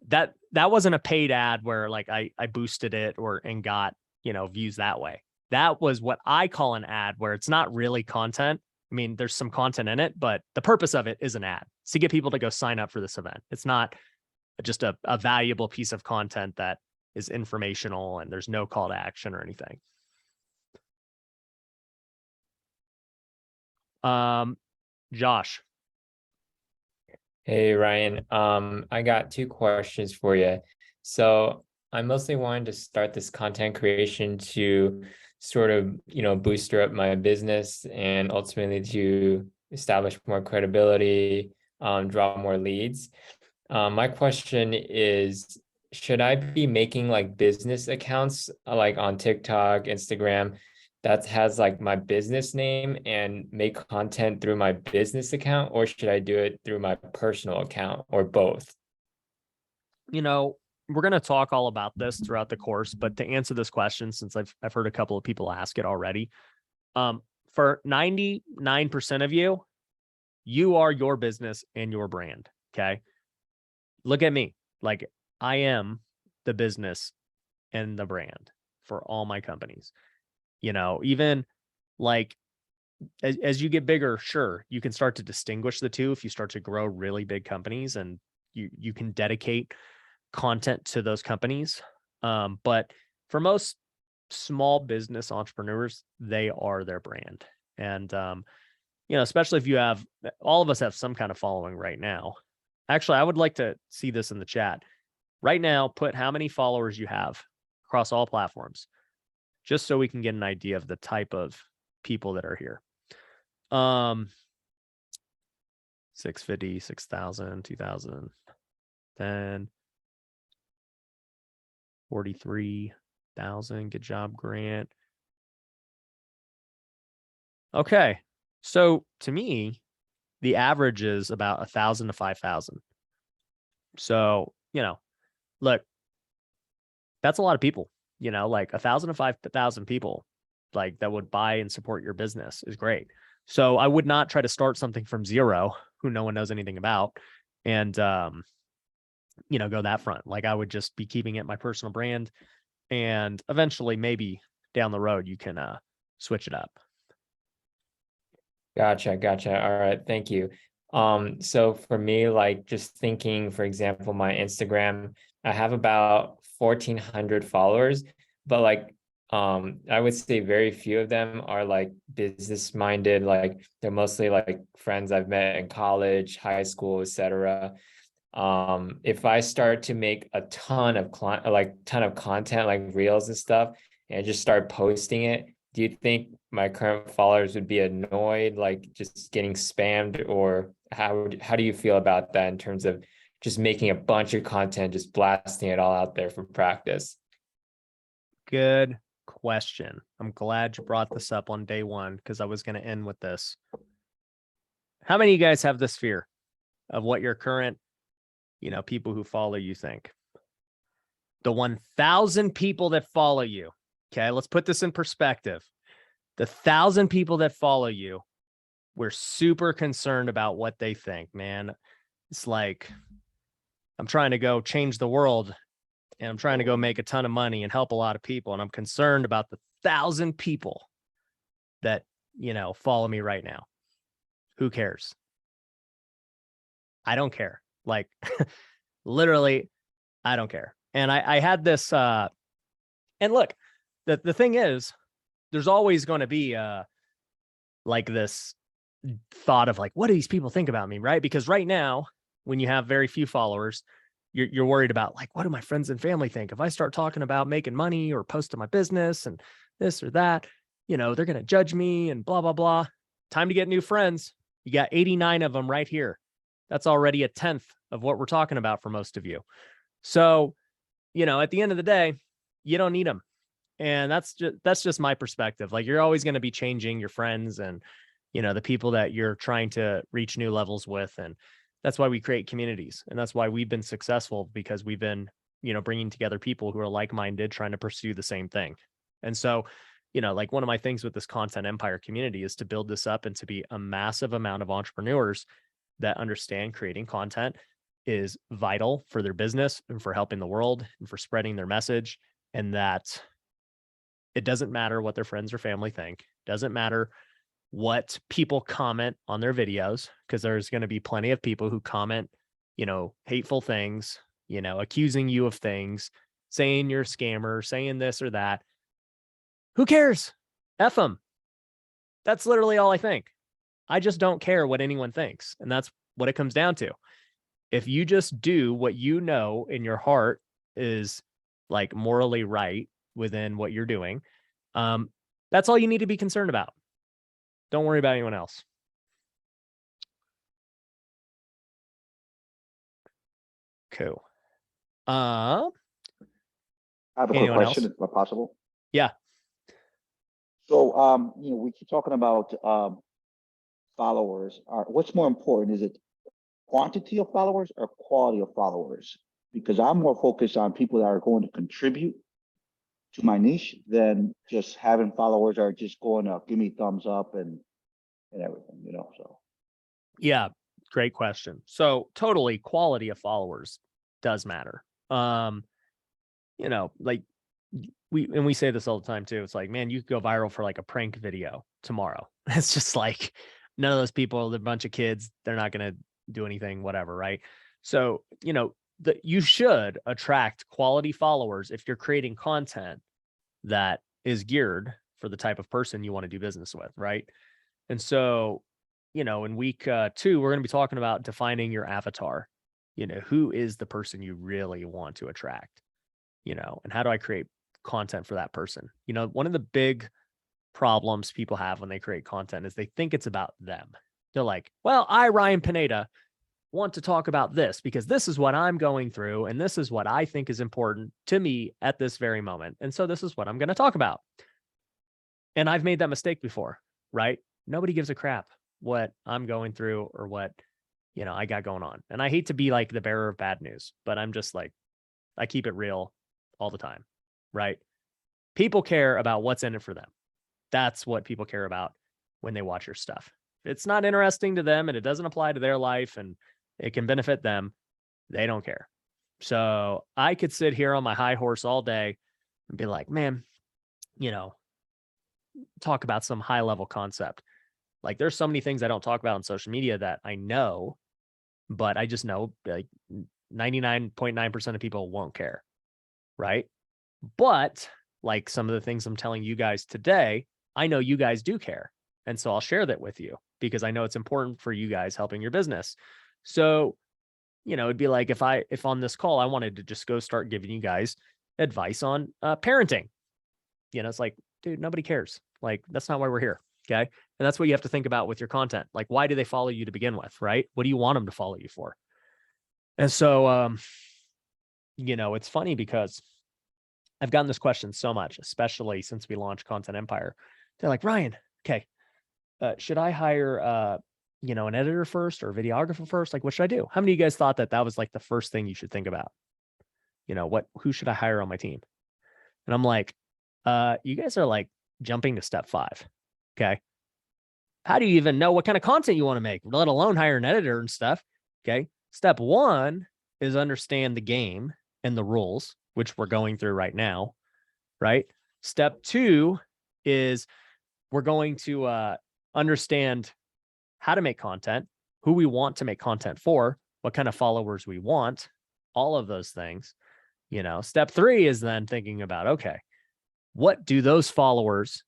that wasn't a paid ad where like I boosted it and got, you know, views that way. That was what I call an ad, where it's not really content. I mean, there's some content in it, but the purpose of it is an ad. It's to get people to go sign up for this event. It's not just a valuable piece of content that is informational and there's no call to action or anything. Josh. Hey, Ryan. I got 2 questions for you. So I mostly wanted to start this content creation to sort of, you know, booster up my business and ultimately to establish more credibility, draw more leads. My question is, should I be making like business accounts like on TikTok, Instagram that has like my business name and make content through my business account, or should I do it through my personal account, or both? You know, we're going to talk all about this throughout the course, but to answer this question, since I've heard a couple of people ask it already, for 99% of you, you are your business and your brand. Okay. Look at me. Like, I am the business and the brand for all my companies. You know, even like as you get bigger, sure, you can start to distinguish the two if you start to grow really big companies, and you can dedicate content to those companies. But for most small business entrepreneurs, they are their brand. And, especially if you have, all of us have some kind of following right now. Actually, I would like to see this in the chat. Right now, put how many followers you have across all platforms, just so we can get an idea of the type of people that are here. 650, 6,000, 2,000, 10, 43,000. Good job, Grant. Okay. So to me, the average is about 1,000 to 5,000. So, look, that's a lot of people, like 1,000 to 5,000 people like that would buy and support your business is great. So I would not try to start something from zero who no one knows anything about and, go that front. Like I would just be keeping it my personal brand, and eventually maybe down the road you can switch it up. Gotcha. All right. Thank you. So for me, like just thinking, for example, my Instagram, I have about 1,400 followers, but like, I would say very few of them are like business minded. Like they're mostly like friends I've met in college, high school, etc. If I start to make a ton of content, like reels and stuff, and just start posting it, do you think my current followers would be annoyed, like just getting spammed, or how do you feel about that in terms of just making a bunch of content, just blasting it all out there for practice? Good question. I'm glad you brought this up on day one, because I was going to end with this. How many of you guys have this fear of what your current, people who follow you think? The 1,000 people that follow you. Okay, let's put this in perspective. The 1,000 people that follow you, we're super concerned about what they think, man. It's like, I'm trying to go change the world, and I'm trying to go make a ton of money and help a lot of people. And I'm concerned about the 1,000 people that, follow me right now. Who cares? I don't care. Like literally, I don't care. And I had this, and look, the thing is, there's always going to be like this thought of like, what do these people think about me? Right. Because right now, when you have very few followers, you're worried about like, what do my friends and family think? If I start talking about making money or posting my business and this or that, they're going to judge me and blah, blah, blah. Time to get new friends. You got 89 of them right here. That's already a 10th of what we're talking about for most of you. So, at the end of the day, you don't need them. And that's just my perspective. Like you're always going to be changing your friends and, the people that you're trying to reach new levels with. And that's why we create communities. And that's why we've been successful, because we've been, bringing together people who are like-minded, trying to pursue the same thing. And so, like one of my things with this Content Empire community is to build this up and to be a massive amount of entrepreneurs that understand creating content is vital for their business and for helping the world and for spreading their message. And that it doesn't matter what their friends or family think. Doesn't matter what people comment on their videos, because there's going to be plenty of people who comment, hateful things, accusing you of things, saying you're a scammer, saying this or that. Who cares? F them. That's literally all I think. I just don't care what anyone thinks. And that's what it comes down to. If you just do what you know in your heart is like morally right within what you're doing, that's all you need to be concerned about. Don't worry about anyone else. Cool. I have a quick anyone question, else? if possible. Yeah. So, we keep talking about followers. What's more important? Is it quantity of followers or quality of followers? Because I'm more focused on people that are going to contribute to my niche than just having followers are just going to give me thumbs up and everything, so. Yeah, great question. So totally quality of followers does matter. Like we say this all the time too. It's like, man, you could go viral for like a prank video tomorrow. It's just like none of those people, they're a bunch of kids, they're not going to do anything, whatever, right? So, you should attract quality followers if you're creating content that is geared for the type of person you want to do business with, right? And so, in week 2, we're going to be talking about defining your avatar. Who is the person you really want to attract? And how do I create content for that person? One of the big problems people have when they create content is they think it's about them. They're like, well, I, Ryan Pineda, want to talk about this because this is what I'm going through and this is what I think is important to me at this very moment. And so this is what I'm going to talk about. And I've made that mistake before, right? Nobody gives a crap what I'm going through or what, I got going on. And I hate to be like the bearer of bad news, but I'm just like, I keep it real all the time, right? People care about what's in it for them. That's what people care about when they watch your stuff. If it's not interesting to them and it doesn't apply to their life and it can benefit them, they don't care. So I could sit here on my high horse all day and be like, man, talk about some high level concept. Like there's so many things I don't talk about on social media that I know, but I just know like 99.9% of people won't care. Right. But like some of the things I'm telling you guys today, I know you guys do care. And so I'll share that with you because I know it's important for you guys helping your business. So, it'd be like if on this call, I wanted to just go start giving you guys advice on parenting, it's like, dude, nobody cares. Like, that's not why we're here. Okay. And that's what you have to think about with your content. Like, why do they follow you to begin with? Right. What do you want them to follow you for? And so, it's funny because I've gotten this question so much, especially since we launched Content Empire. They're like, Ryan, okay, should I hire, an editor first or a videographer first? Like, what should I do? How many of you guys thought that was like the first thing you should think about? Who should I hire on my team? And I'm like, you guys are like jumping to step 5. Okay. How do you even know what kind of content you want to make, let alone hire an editor and stuff? Okay. Step 1 is understand the game and the rules, which we're going through right now. Right. Step 2 is we're going to understand how to make content, who we want to make content for, what kind of followers we want, all of those things. Step 3 is then thinking about, okay, what do those followers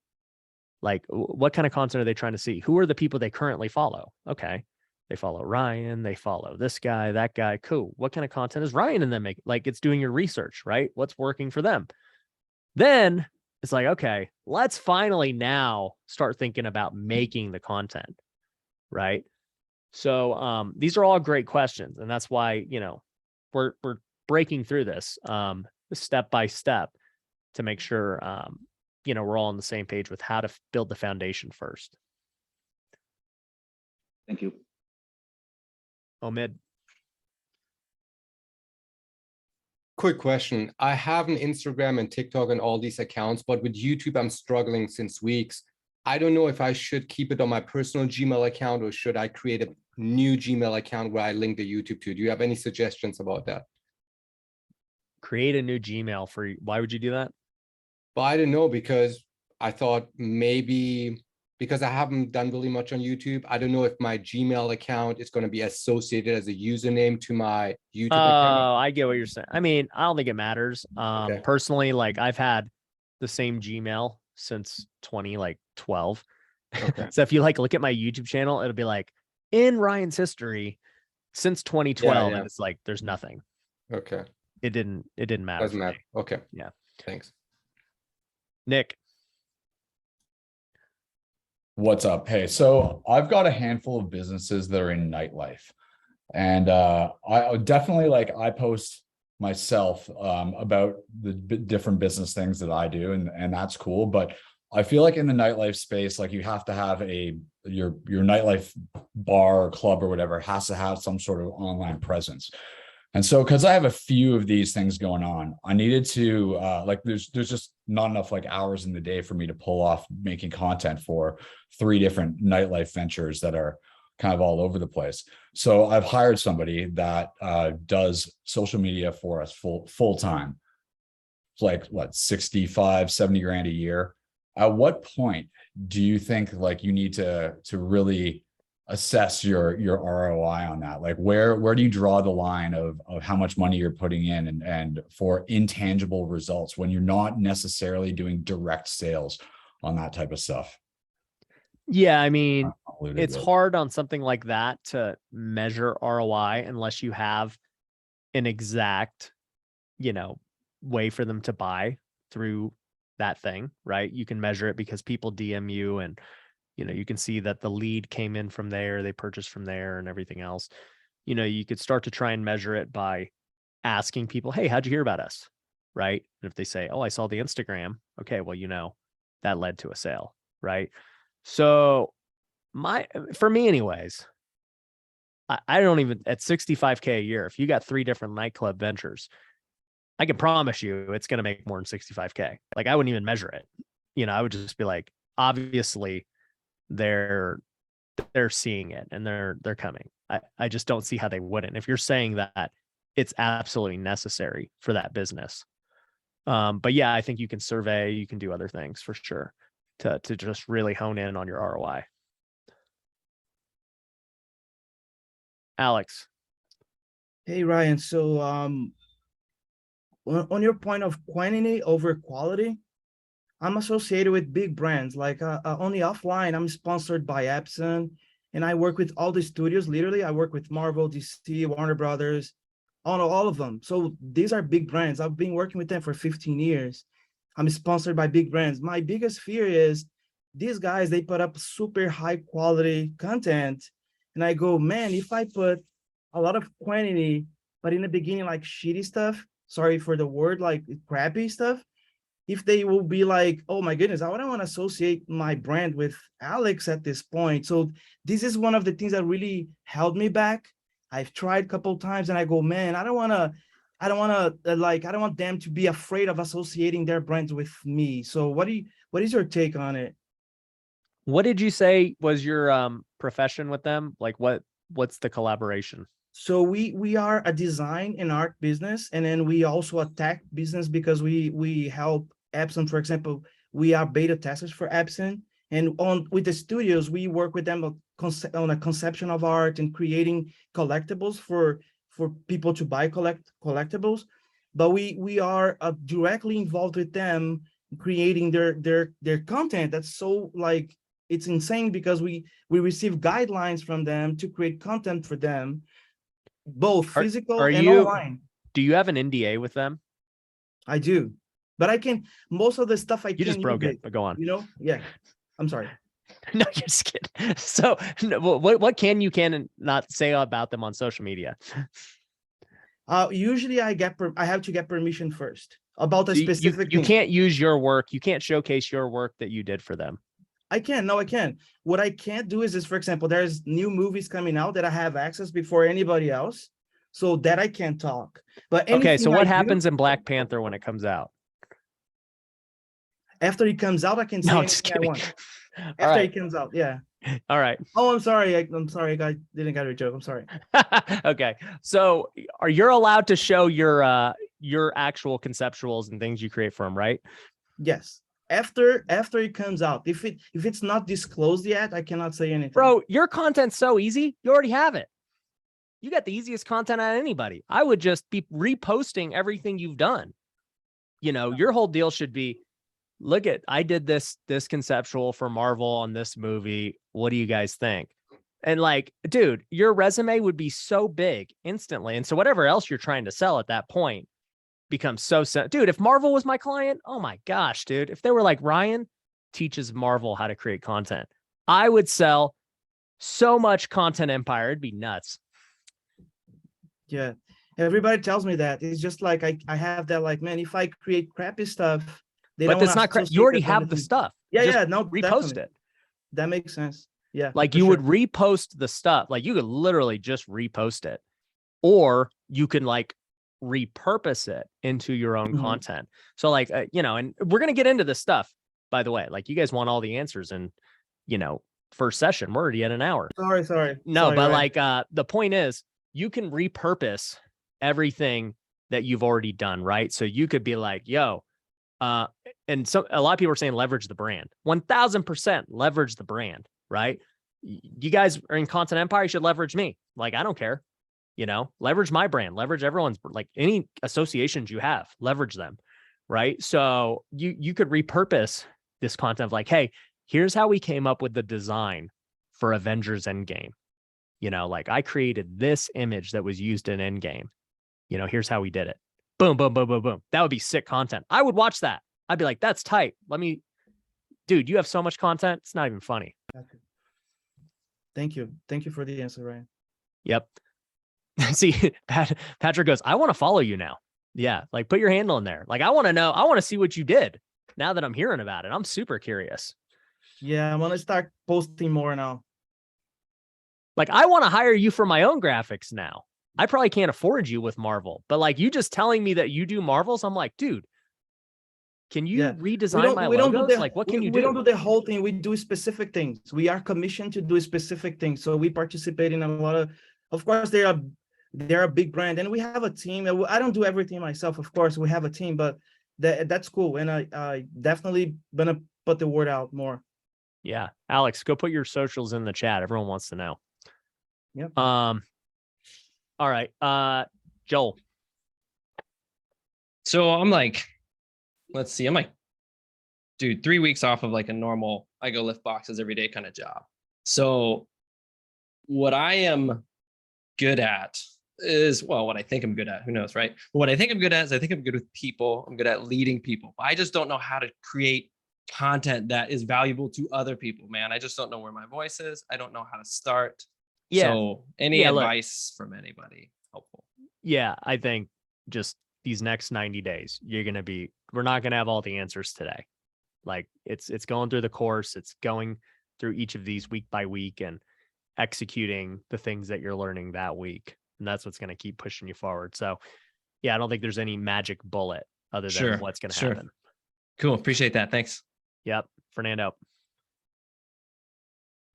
like? What kind of content are they trying to see? Who are the people they currently follow? Okay. They follow Ryan. They follow this guy, that guy. Cool. What kind of content is Ryan and them making? Like, it's doing your research, right? What's working for them? Then it's like, okay, let's finally now start thinking about making the content, right? So these are all great questions. And that's why, we're breaking through this step by step to make sure, we're all on the same page with how to build the foundation first. Thank you. Omid. Quick question. I have an Instagram and TikTok and all these accounts, but with YouTube, I'm struggling since weeks. I don't know if I should keep it on my personal Gmail account or should I create a new Gmail account where I link the YouTube to? Do you have any suggestions about that? Create a new Gmail for you. Why would you do that? But I didn't know because I thought maybe because I haven't done really much on YouTube. I don't know if my Gmail account is going to be associated as a username to my YouTube account. Oh, I get what you're saying. I mean, I don't think it matters. Okay. Personally, like I've had the same Gmail since 2012. Okay. So if you look at my YouTube channel, it'll be like in Ryan's history since 2012. Yeah. And it's like, there's nothing. Okay. It didn't matter. Doesn't for matter. me. Okay. Yeah. Thanks. Nick. What's up? Hey, so I've got a handful of businesses that are in nightlife, and I definitely I post myself about the different business things that I do, and that's cool. But I feel like in the nightlife space, you have to have your nightlife bar or club or whatever has to have some sort of online presence. And so, because I have a few of these things going on, I needed to there's just not enough hours in the day for me to pull off making content for 3 different nightlife ventures that are kind of all over the place. So I've hired somebody that does social media for us full time. It's 65, 70 grand a year. At what point do you think you need to really assess your ROI on that? Like where do you draw the line of how much money you're putting in and for intangible results when you're not necessarily doing direct sales on that type of stuff? Yeah, I mean, Alluded it's to. hard on something like that to measure ROI unless you have an exact, way for them to buy through that thing, right? You can measure it because people DM you and, you can see that the lead came in from there, they purchased from there and everything else. You could start to try and measure it by asking people, hey, how'd you hear about us? Right. And if they say, oh, I saw the Instagram. Okay, well, that led to a sale, right? So for me anyways, I don't even at $65K a year, if you got 3 different nightclub ventures, I can promise you it's going to make more than $65K. Like I wouldn't even measure it. I would just be like, obviously they're seeing it and they're coming. I just don't see how they wouldn't. If you're saying that it's absolutely necessary for that business. But yeah, I think you can survey, you can do other things for sure to just really hone in on your ROI. Alex. Hey, Ryan. So, on your point of quantity over quality, I'm associated with big brands. Like on the offline, I'm sponsored by Epson, and I work with all the studios. Literally, I work with Marvel, DC, Warner Brothers, all of them. So these are big brands. I've been working with them for 15 years. I'm sponsored by big brands. My biggest fear is these guys, they put up super high quality content. And I go, man, if I put a lot of quantity, but in the beginning, like shitty stuff, sorry for the word, like crappy stuff, if they will be like, oh my goodness, I wouldn't want to associate my brand with Alex at this point. So this is one of the things that really held me back. I've tried a couple of times and I go, man, I don't want them to be afraid of associating their brands with me. So what is your take on it? What did you say was your profession with them? Like what's the collaboration? So we are a design and art business, and then we also a tech business because we help Epson, for example. We are beta testers for Epson, and with the studios, we work with them on a conception of art and creating collectibles for people to buy collectibles. But we are directly involved with them creating their content. That's so like it's insane because we receive guidelines from them to create content for them, both physical and online. Do you have an NDA with them? I do, but I can, most of the stuff I You just broke it, but go on. Yeah, I'm sorry. No, you're just kidding. So what can you not say about them on social media? Usually I have to get permission first about a specific you thing. can't use your work. You can't showcase your work that you did for them. I can. What I can't do is, for example, there's new movies coming out that I have access before anybody else, so that I can't talk. But okay, so what happens in Black Panther when it comes out? After it comes out, I can say No, just kidding. After it comes out, yeah. All right. Oh, I'm sorry. I'm sorry. I didn't get a joke. I'm sorry. Okay. So are you allowed to show your actual conceptuals and things you create for them, right? Yes. After it comes out, if it's not disclosed yet, I cannot say anything. Bro, your content's so easy. You already have it. You got the easiest content out of anybody. I would just be reposting everything you've done. Your whole deal should be, I did this conceptual for Marvel on this movie. What do you guys think? And dude, your resume would be so big instantly. And so whatever else you're trying to sell at that point becomes so dude, if Marvel was my client, oh my gosh, dude, if they were like, Ryan teaches Marvel how to create content, I would sell so much content empire. It'd be nuts. Yeah. Everybody tells me that. It's just like, I have that, like, man, if I create crappy stuff, but that's not crap. You already have the stuff. Yeah. No, repost definitely. it. That makes sense. Yeah. Like you would repost the stuff. Like you could literally just repost it, or you can repurpose it into your own content. So and we're going to get into this stuff, by the way. Like you guys want all the answers and, first session, we're already at an hour. Sorry. No, sorry, but right. The point is you can repurpose everything that you've already done, right? So you could be like, yo, and so a lot of people are saying leverage the brand. 1000% leverage the brand, right? You guys are in Content Empire, you should leverage me. Like, I don't care, leverage my brand, leverage everyone's, like any associations you have, leverage them. Right. So you could repurpose this content of like, hey, here's how we came up with the design for Avengers Endgame. Like I created this image that was used in Endgame. Here's how we did it. Boom, boom, boom, boom, boom. That would be sick content. I would watch that. I'd be like, that's tight. Dude, you have so much content. It's not even funny. Thank you. Thank you for the answer, Ryan. Yep. See, Patrick goes, I want to follow you now. Yeah. Like put your handle in there. Like, I want to know, I want to see what you did now that I'm hearing about it. I'm super curious. Yeah. I want to start posting more now. Like, I want to hire you for my own graphics now. I probably can't afford you with Marvel, but like you just telling me that you do Marvels, I'm like, dude, can you redesign my logos? Like, what can you do? We don't do the whole thing. We do specific things. We are commissioned to do specific things. So we participate in a lot of course, they're a big brand and we have a team. I don't do everything myself. Of course, we have a team, but that's cool. And I definitely gonna put the word out more. Yeah. Alex, go put your socials in the chat. Everyone wants to know. Yep. All right. Joel. So I'm like, let's see, I'm like, dude, 3 weeks off of like a normal, I go lift boxes every day kind of job. So what I am good at is, well, what I think I'm good at, who knows, right? But what I think I'm good at is I think I'm good with people. I'm good at leading people. I just don't know how to create content that is valuable to other people, man. I just don't know where my voice is. I don't know how to start. Yeah. So any look, advice from anybody helpful? Yeah, I think just these next 90 days, we're not going to have all the answers today. Like it's going through the course, it's going through each of these week by week and executing the things that you're learning that week. And that's what's going to keep pushing you forward. So yeah, I don't think there's any magic bullet other than what's going to happen. Cool. Appreciate that. Thanks. Yep. Fernando.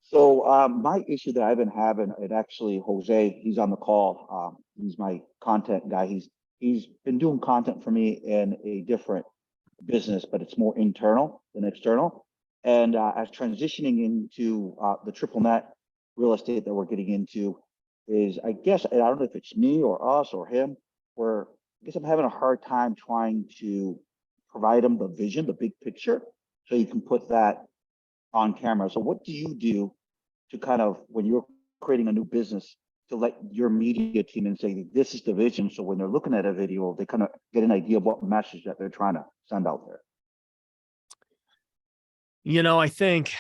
So my issue that I've been having, and actually Jose, he's on the call. He's my content guy. He's been doing content for me in a different business, but it's more internal than external. And as transitioning into the triple net real estate that we're getting into is, I guess, I don't know if it's me or us or him, where I guess I'm having a hard time trying to provide him the vision, the big picture, so you can put that on camera. So what do you do to kind of, when you're creating a new business, to let your media team and say, this is the vision. So when they're looking at a video, they kind of get an idea of what message that they're trying to send out there. I think,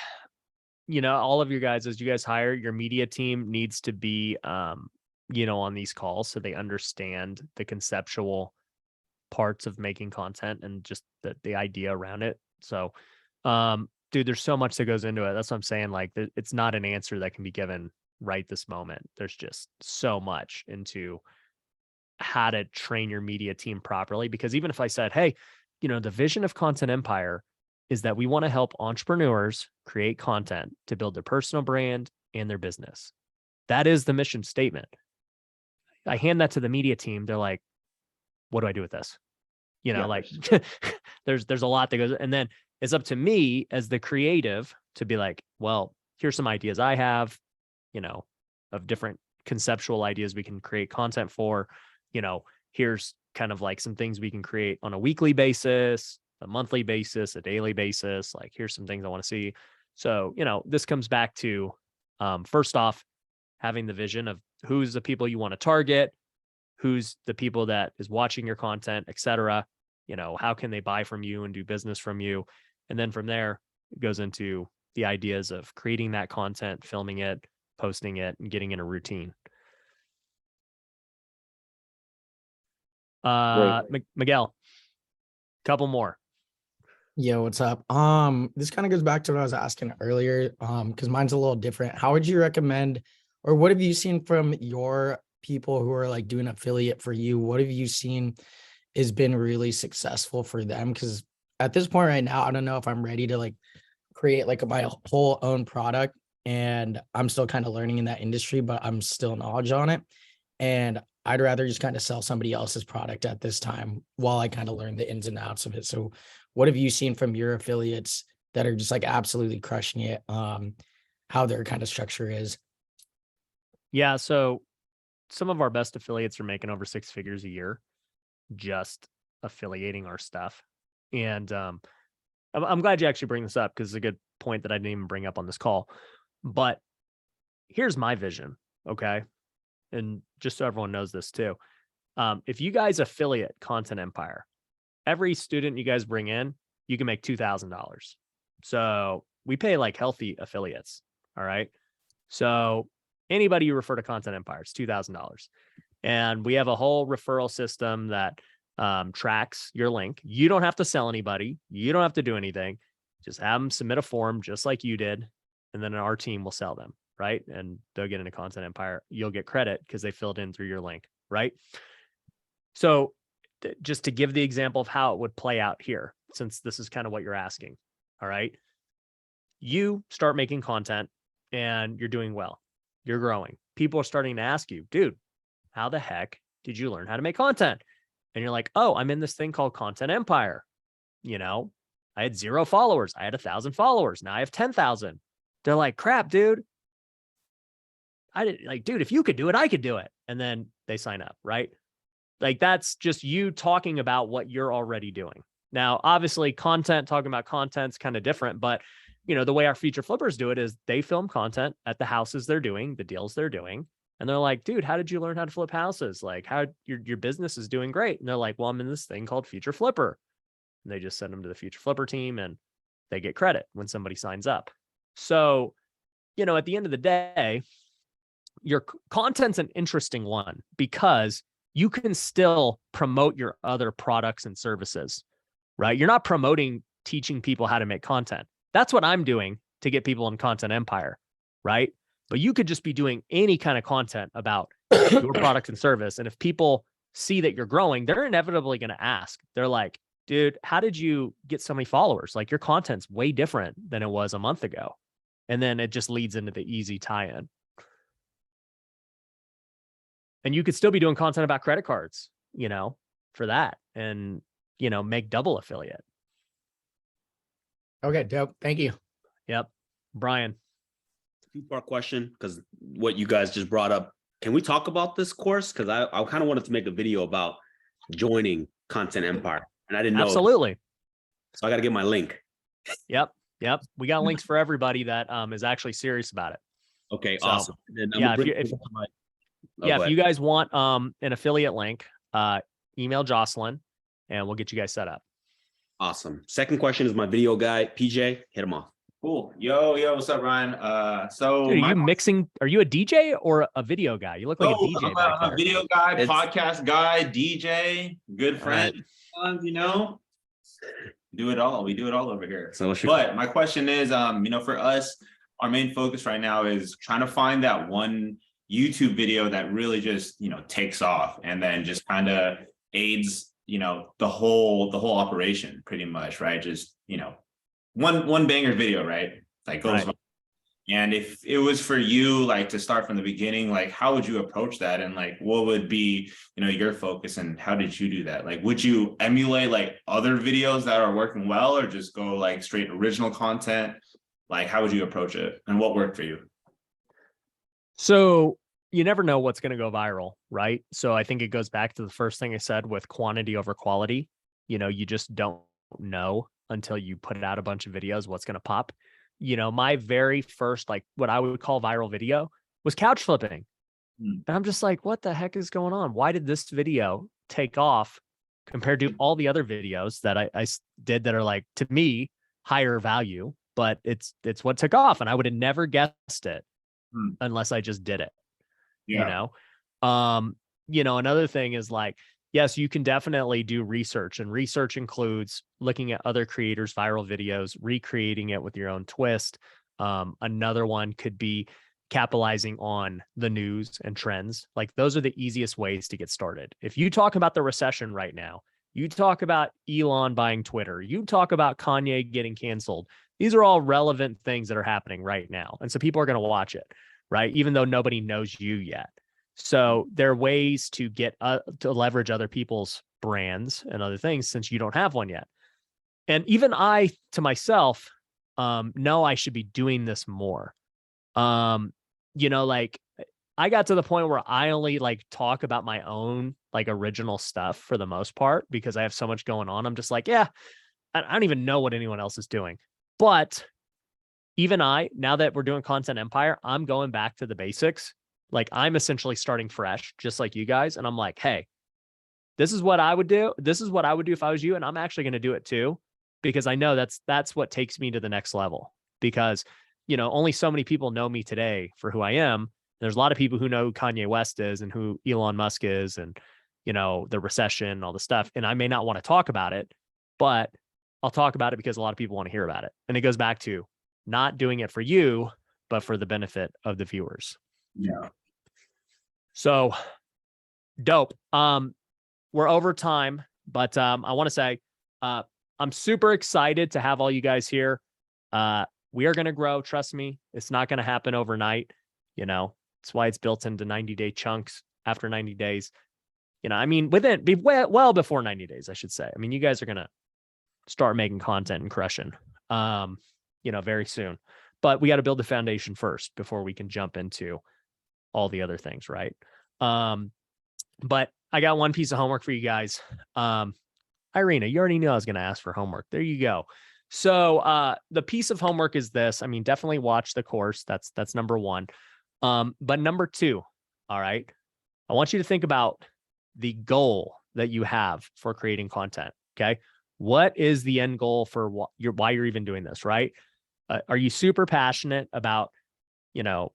all of you guys, as you guys hire, your media team needs to be, on these calls so they understand the conceptual parts of making content and just the idea around it. So, dude, there's so much that goes into it. That's what I'm saying. Like, it's not an answer that can be given right this moment. There's just so much into how to train your media team properly. Because even if I said, hey, the vision of Content Empire is that we want to help entrepreneurs create content to build their personal brand and their business. That is the mission statement. I hand that to the media team. They're like, what do I do with this? Like there's a lot that goes, and then it's up to me as the creative to be like, well, here's some ideas I have, of different conceptual ideas we can create content for. Here's kind of like some things we can create on a weekly basis, a monthly basis, a daily basis. Like, here's some things I want to see. So, this comes back to, first off, having the vision of who's the people you want to target, who's the people that is watching your content, et cetera. How can they buy from you and do business from you? And then from there, it goes into the ideas of creating that content, filming it, posting it, and getting in a routine. Miguel, couple more. Yo, what's up? This kind of goes back to what I was asking earlier, because mine's a little different. How would you recommend, or what have you seen from your people who are like doing affiliate for you? What have you seen has been really successful for them? Because at this point right now, I don't know if I'm ready to like create like my whole own product, and I'm still kind of learning in that industry, but I'm still knowledge on it. And I'd rather just kind of sell somebody else's product at this time while I kind of learn the ins and outs of it. So what have you seen from your affiliates that are just like absolutely crushing it? How how their kind of structure is. Yeah. So some of our best affiliates are making over 6 figures a year just affiliating our stuff. And I'm glad you actually bring this up because it's a good point that I didn't even bring up on this call. But here's my vision. Okay. And just so everyone knows this too. If you guys affiliate Content Empire, every student you guys bring in, you can make $2,000. So we pay like healthy affiliates. All right. So anybody you refer to Content Empire, it's $2,000. And we have a whole referral system that tracks your link. You don't have to sell anybody. You don't have to do anything. Just have them submit a form just like you did. And then our team will sell them. Right. And they'll get into Content Empire. You'll get credit because they filled in through your link. Right. So just to give the example of how it would play out here, since this is kind of what you're asking. All right. You start making content and you're doing well. You're growing. People are starting to ask you, dude, how the heck did you learn how to make content? And you're like, oh, I'm in this thing called Content Empire. You know, I had 0 followers. I had 1,000 followers. Now I have 10,000. They're like, crap, dude. I didn't like, dude, if you could do it, I could do it. And then they sign up, right? Like that's just you talking about what you're already doing. Now, obviously talking about content's kind of different, but you know, the way our feature flippers do it is they film content at the houses they're doing, the deals they're doing. And they're like, dude, how did you learn how to flip houses? Like how your business is doing great. And they're like, well, I'm in this thing called Feature Flipper. And they just send them to the Feature Flipper team and they get credit when somebody signs up. So, you know, at the end of the day, your content's an interesting one because you can still promote your other products and services, right? You're not promoting teaching people how to make content. That's what I'm doing to get people in Content Empire, right? But you could just be doing any kind of content about your product and service. And if people see that you're growing, they're inevitably going to ask. They're like, dude, how did you get so many followers? Like your content's way different than it was a month ago. And then it just leads into the easy tie-in. And you could still be doing content about credit cards, you know, for that and, you know, make double affiliate. Okay, dope. Thank you. Yep. Brian. Two-part question, because what you guys just brought up. Can we talk about this course? Because I kind of wanted to make a video about joining Content Empire. And I didn't know. Absolutely. So I got to get my link. Yep. We got links for everybody that is actually serious about it. Okay, So, awesome. yeah, if you guys want an affiliate link, email Jocelyn and we'll get you guys set up. Awesome. Second question is my video guy, PJ. Hit him off. Cool. Yo, what's up, Ryan? Dude, are you a DJ or a video guy? You look like a DJ. I'm a video guy, podcast guy, DJ, good friend, you know, do it all. We do it all over here. But my question is, you know, for us, our main focus right now is trying to find that one YouTube video that really just, you know, takes off and then just kind of aids, you know, the whole operation pretty much, right? Just, you know, one banger video, right? Like goes on. And if it was for you, like to start from the beginning, like how would you approach that? And like, what would be, you know, your focus and how did you do that? Like, would you emulate like other videos that are working well or just go like straight original content? Like, how would you approach it and what worked for you? So you never know what's going to go viral, right? So I think it goes back to the first thing I said with quantity over quality. You know, you just don't know until you put out a bunch of videos what's going to pop. You know, my very first, like what I would call viral video was couch flipping. And I'm just like, what the heck is going on? Why did this video take off compared to all the other videos that I did that are like, to me, higher value, but it's what took off. And I would have never guessed it unless I just did it. You know, another thing is like, yes, you can definitely do research, and research includes looking at other creators' viral videos, recreating it with your own twist. Another one could be capitalizing on the news and trends. Like those are the easiest ways to get started. If you talk about the recession right now, you talk about Elon buying Twitter, you talk about Kanye getting canceled. These are all relevant things that are happening right now. And so people are going to watch it, right? Even though nobody knows you yet. So there are ways to get to leverage other people's brands and other things since you don't have one yet. And even I, to myself, know I should be doing this more. You know, like I got to the point where I only like talk about my own like original stuff for the most part because I have so much going on. I'm just like, yeah, I don't even know what anyone else is doing. But even now that we're doing Content Empire, I'm going back to the basics. Like I'm essentially starting fresh, just like you guys. And I'm like, hey, this is what I would do. This is what I would do if I was you. And I'm actually going to do it too, because I know that's what takes me to the next level. Because, you know, only so many people know me today for who I am. There's a lot of people who know who Kanye West is and who Elon Musk is and, you know, the recession, all the stuff. And I may not want to talk about it, but I'll talk about it because a lot of people want to hear about it. And it goes back to not doing it for you, but for the benefit of the viewers. Yeah. So dope. We're over time, but I want to say I'm super excited to have all you guys here. We are going to grow. Trust me. It's not going to happen overnight. You know, that's why it's built into 90-day chunks after 90 days. You know, I mean, well before 90 days, I should say. I mean, you guys are going to start making content and crushing, you know, very soon. But we got to build the foundation first before we can jump into all the other things, right? But I got one piece of homework for you guys. Irina, you already knew I was going to ask for homework. There you go. So the piece of homework is this. I mean, definitely watch the course. That's number one. But number two, all right, I want you to think about the goal that you have for creating content. Okay. What is the end goal for why you're even doing this, right? Are you super passionate about, you know,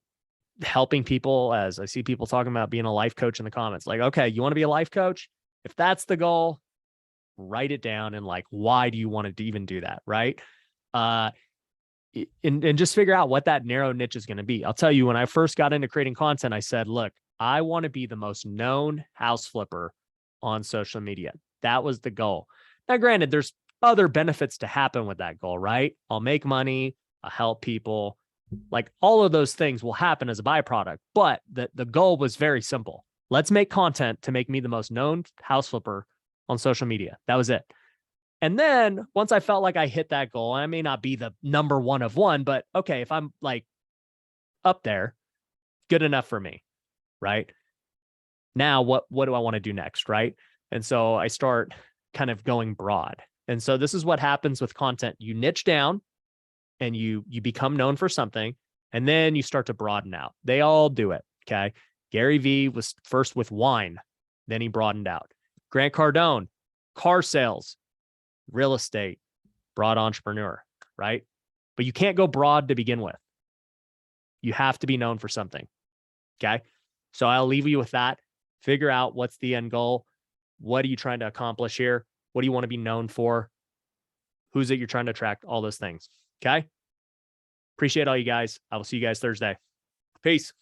helping people? As I see people talking about being a life coach in the comments, like, okay, you want to be a life coach? If that's the goal, write it down. And like, why do you want to even do that? Right. And just figure out what that narrow niche is going to be. I'll tell you, when I first got into creating content, I said, look, I want to be the most known house flipper on social media. That was the goal. Now, granted, there's other benefits to happen with that goal, right? I'll make money, I'll help people. Like all of those things will happen as a byproduct, but the goal was very simple. Let's make content to make me the most known house flipper on social media. That was it. And then once I felt like I hit that goal, I may not be the number one of one, but okay, if I'm like up there, good enough for me, right? Now, what do I want to do next, right? And so I start kind of going broad. And so this is what happens with content. You niche down and you become known for something, and then you start to broaden out. They all do it, okay? Gary Vee was first with wine, then he broadened out. Grant Cardone, car sales, real estate, broad entrepreneur, right? But you can't go broad to begin with. You have to be known for something, okay? So I'll leave you with that. Figure out what's the end goal. What are you trying to accomplish here? What do you want to be known for? Who's it you're trying to attract? All those things, okay? Appreciate all you guys. I will see you guys Thursday. Peace.